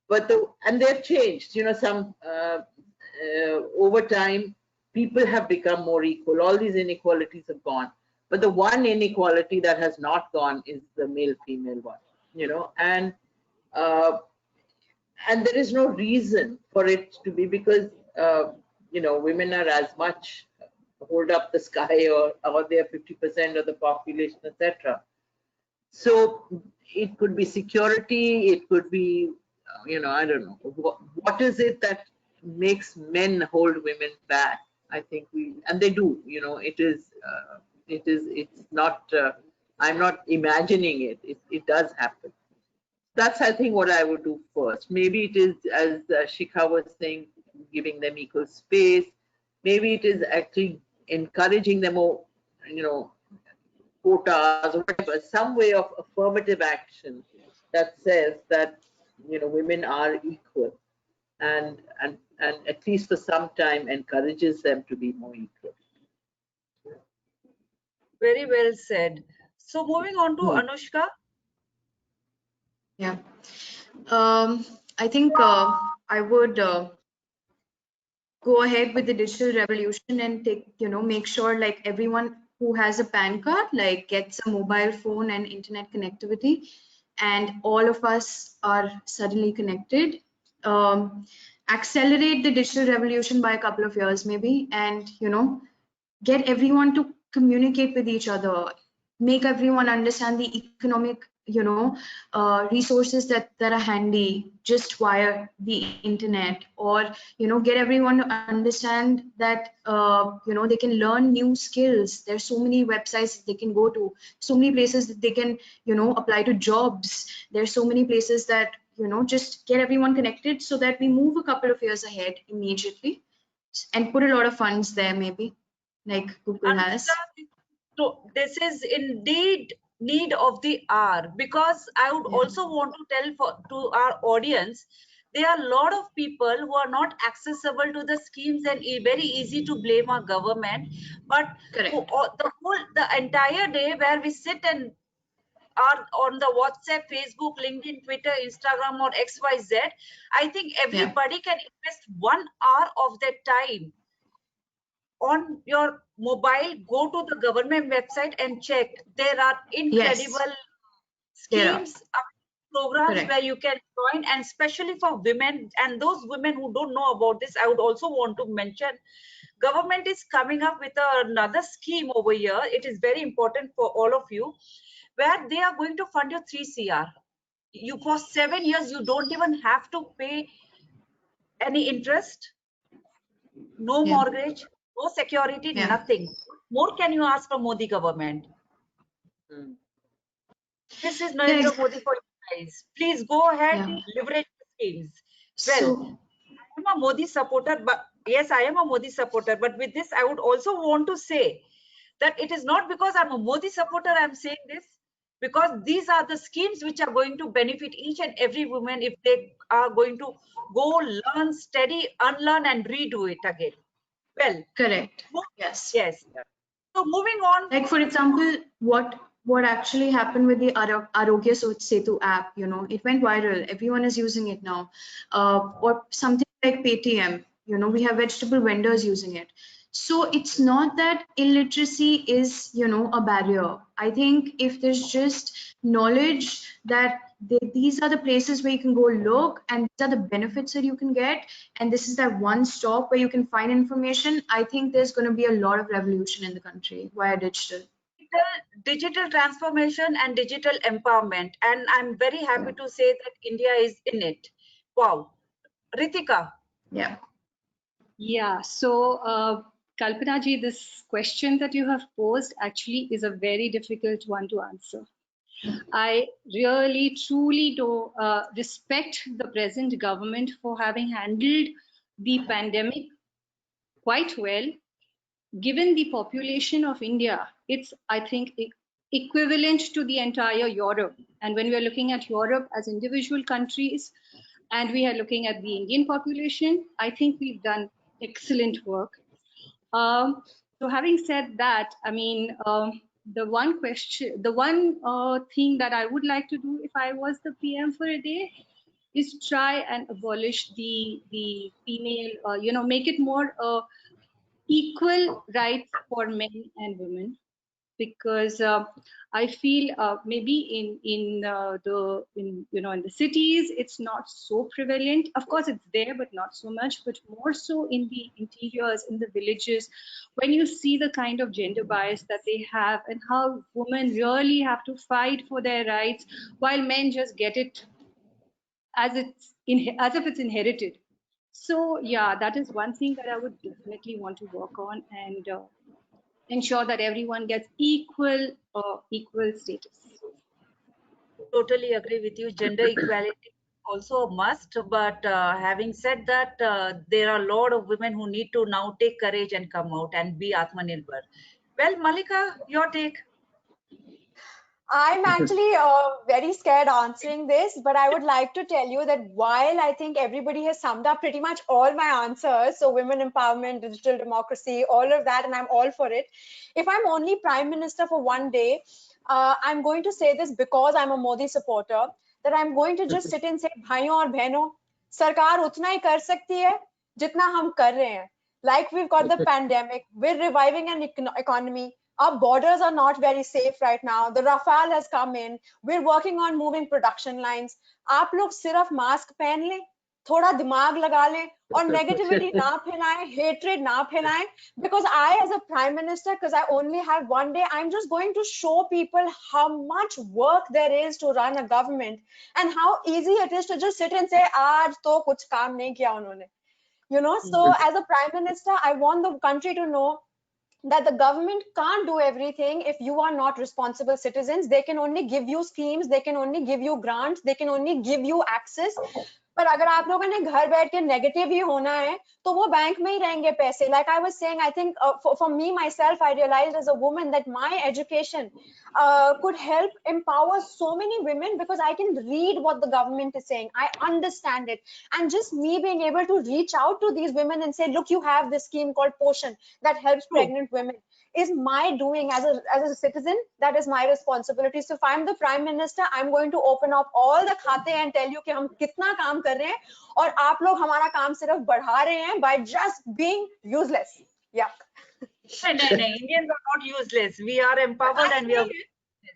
But and they've changed, you know, some over time, people have become more equal. All these inequalities have gone. But the one inequality that has not gone is the male-female one, you know, and there is no reason for it to be, because, you know, women are as much hold up the sky, or they're 50% of the population, etc. So it could be security, it could be, you know, I don't know. What is it that makes men hold women back? I think and they do, you know, it's not, I'm not imagining it. It does happen. That's, I think, what I would do first. Maybe it is, as Shikha was saying, giving them equal space. Maybe it is actually encouraging them, or, you know, quotas or whatever, some way of affirmative action that says that, you know, women are equal, and at least for some time encourages them to be more equal. Very well said. So moving on to Anushka. Yeah. I think I would go ahead with the digital revolution and make sure like everyone who has a PAN card like gets a mobile phone and internet connectivity, and all of us are suddenly connected. Accelerate the digital revolution by a couple of years maybe, and get everyone to communicate with each other, make everyone understand the economic resources that are handy just via the internet, or get everyone to understand that they can learn new skills. There's so many websites that they can go to, so many places that they can apply to jobs. There's so many places that just get everyone connected so that we move a couple of years ahead immediately, and put a lot of funds there maybe like Google has. So this is indeed need of the hour, because I would also want to tell to our audience, there are a lot of people who are not accessible to the schemes, and very easy to blame our government. But the entire day where we sit and are on the WhatsApp, Facebook, LinkedIn, Twitter, Instagram, or XYZ, I think everybody can invest 1 hour of their time on your mobile. Go to the government website and check. There are incredible schemes programs Correct. where you can join, and especially for women and those women who don't know about this, I would also want to mention government is coming up with another scheme over here. It is very important for all of you, where they are going to fund you 3 CR. You for 7 years, you don't even have to pay any interest, no Yeah. mortgage, no security, Yeah. nothing. More can you ask from Modi government? Mm. This is Yeah, Narendra Modi for you guys. Please go ahead, yeah. leverage the schemes. Well, So I'm a Modi supporter, but yes, I am a Modi supporter. But with this, I would also want to say that it is not because I'm a Modi supporter I'm saying this, because these are the schemes which are going to benefit each and every woman if they are going to go learn, study, unlearn, and redo it again. Well, correct. Yes. yes. So moving on. Like for example, what actually happened with the Arogya Setu app, it went viral. Everyone is using it now. Or something like Paytm, we have vegetable vendors using it. So it's not that illiteracy is, a barrier. I think if there's just knowledge that these are the places where you can go look, and these are the benefits that you can get, and this is that one stop where you can find information, I think there's going to be a lot of revolution in the country via digital. Digital transformation and digital empowerment, and I'm very happy to say that India is in it. Wow. Ritika. Yeah. Yeah, so Kalpana ji, this question that you have posed actually is a very difficult one to answer. I really, truly do respect the present government for having handled the pandemic quite well. Given the population of India, it's, I think, equivalent to the entire Europe. And when we are looking at Europe as individual countries, and we are looking at the Indian population, I think we've done excellent work. So having said that, I mean, the one thing that I would like to do if I was the PM for a day is try and abolish the female, make it more equal rights for men and women, because I feel maybe in the cities it's not so prevalent. Of course, it's there, but not so much. But more so in the interiors, in the villages, when you see the kind of gender bias that they have, and how women really have to fight for their rights, while men just get it as if it's inherited. So yeah, that is one thing that I would definitely want to work on, and ensure that everyone gets equal status. Totally agree with you. Gender equality also a must. But having said that, there are a lot of women who need to now take courage and come out and be Aatmanirbhar. Well, Malika, your take. I'm actually very scared answering this, but I would like to tell you that while I think everybody has summed up pretty much all my answers, so women empowerment, digital democracy, all of that, and I'm all for it. If I'm only Prime Minister for one day, I'm going to say this because I'm a Modi supporter, that I'm going to just sit and say, भाइयों और बहनों, सरकार उतना ही कर सकती है जितना हम कर रहे हैं. Like we've got the pandemic, we're reviving an economy. Our borders are not very safe right now. The Rafale has come in. We're working on moving production lines. आप लोग सिर्फ मास्क पहन लें, थोड़ा दिमाग लगा लें, और negativity ना फैलाएं, hatred ना फैलाएं. Because I, as a Prime Minister, because I only have one day, I'm just going to show people how much work there is to run a government and how easy it is to just sit and say, आज तो कुछ काम नहीं किया उन्होंने. So as a Prime Minister, I want the country to know that the government can't do everything if you are not responsible citizens. They can only give you schemes, they can only give you grants, they can only give you access. पर अगर आप लोगों ने घर बैठ के negative ही होना है तो वो बैंक में ही रहेंगे पैसे. Like I was saying, I think for me myself, I realized as a woman that my education could help empower so many women, because I can read what the government is saying, I understand it, and just me being able to reach out to these women and say, look, you have this scheme called Poshan that helps pregnant women, is my doing as a citizen. That is my responsibility. So if I'm the Prime Minister, I'm going to open up all the khate and tell you कि हम कितना काम कर रहे हैं और आप लोग हमारा काम सिर्फ बढ़ा रहे हैं by just being useless. Yeah. No, Indians are not useless. We are empowered and we are.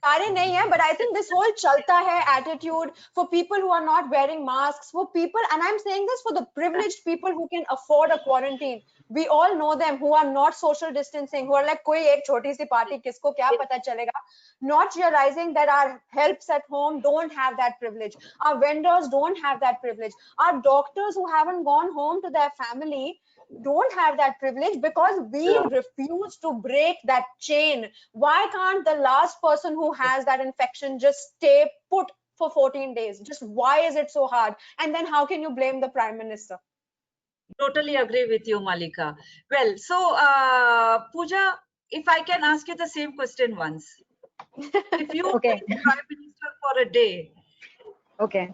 सारे नहीं है, but I think this whole chalta hai attitude for people who are not wearing masks, for people, and I'm saying this for the privileged people who can afford a quarantine. We all know them who are not social distancing, who are like koi ek choti si party kisko kya pata chalega, not realizing that our helps at home don't have that privilege, our vendors don't have that privilege, our doctors who haven't gone home to their family don't have that privilege because we refuse to break that chain. Why can't the last person who has that infection just stay put for 14 days? Just why is it so hard? And then how can you blame the Prime Minister? Totally agree with you, Malika. Well, so Pooja, if I can ask you the same question once. If you Okay. were Prime Minister for a day, Okay.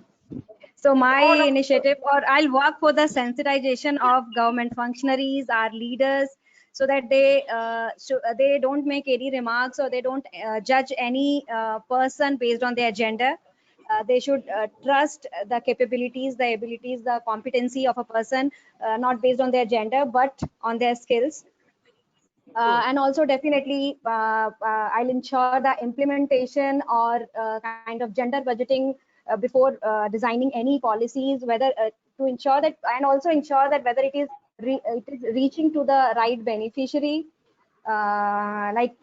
So my all of initiative, or I'll work for the sensitization of government functionaries, our leaders, so that they don't make any remarks or they don't judge any person based on their gender. They should trust the capabilities, the abilities, the competency of a person, not based on their gender, but on their skills. And also definitely I'll ensure the implementation or kind of gender budgeting before designing any policies, whether to ensure that, and also ensure that whether it is reaching to the right beneficiary. Like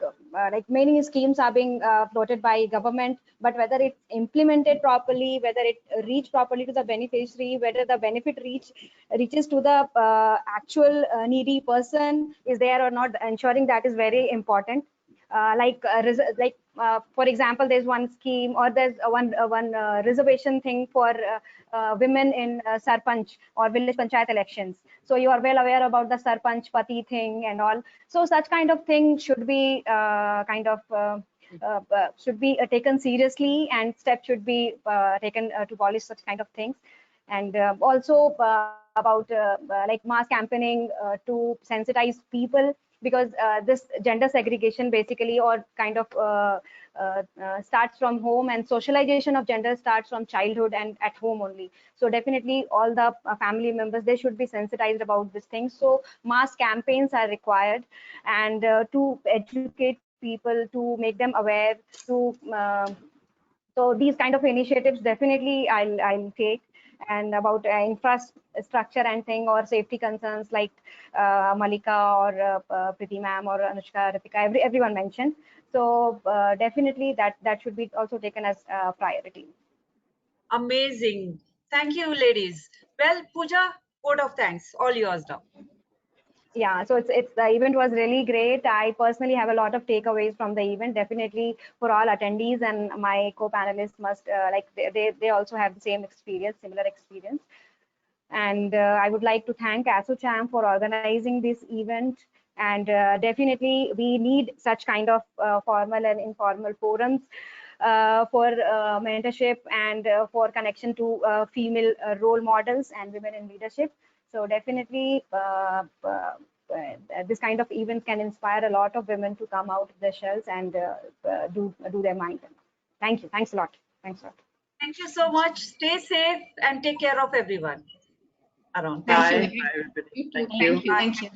many schemes are being floated by government, but whether it's implemented properly, whether it reach properly to the beneficiary, whether the benefit reaches to the actual needy person is there or not, ensuring that is very important. For example, there's one scheme, or there's one reservation thing for women in sarpanch or village panchayat elections. So you are well aware about the sarpanch pati thing and all. So such kind of thing should be taken seriously, and steps should be taken to polish such kind of things. And also about like mass campaigning to sensitize people, because this gender segregation basically, or kind of starts from home, and socialization of gender starts from childhood and at home only. So definitely all the family members, they should be sensitized about these things. So mass campaigns are required, and to educate people, to make them aware, to so these kind of initiatives definitely I'll take. And about infrastructure and thing, or safety concerns, like Malika or Priti ma'am or Anushka, Ritika, everyone mentioned. So definitely that should be also taken as priority. amazing. Thank you, ladies. Well, Pooja, vote of thanks. All yours now. Yeah, so it's the event was really great. I personally have a lot of takeaways from the event, definitely for all attendees, and my co-panelists must like they also have the same experience, similar experience. And I would like to thank ASSOCHAM for organizing this event. And definitely we need such kind of formal and informal forums for mentorship and for connection to female role models and women in leadership. So definitely this kind of event can inspire a lot of women to come out of their shells and do their mind. Thank you. Thanks a lot. Thanks a lot. Thank you so much. Stay safe and take care of everyone around. Thank Bye. you. Bye, everybody. You too. Thank you. Thank you. Thank you.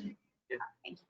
Yeah. Thank you.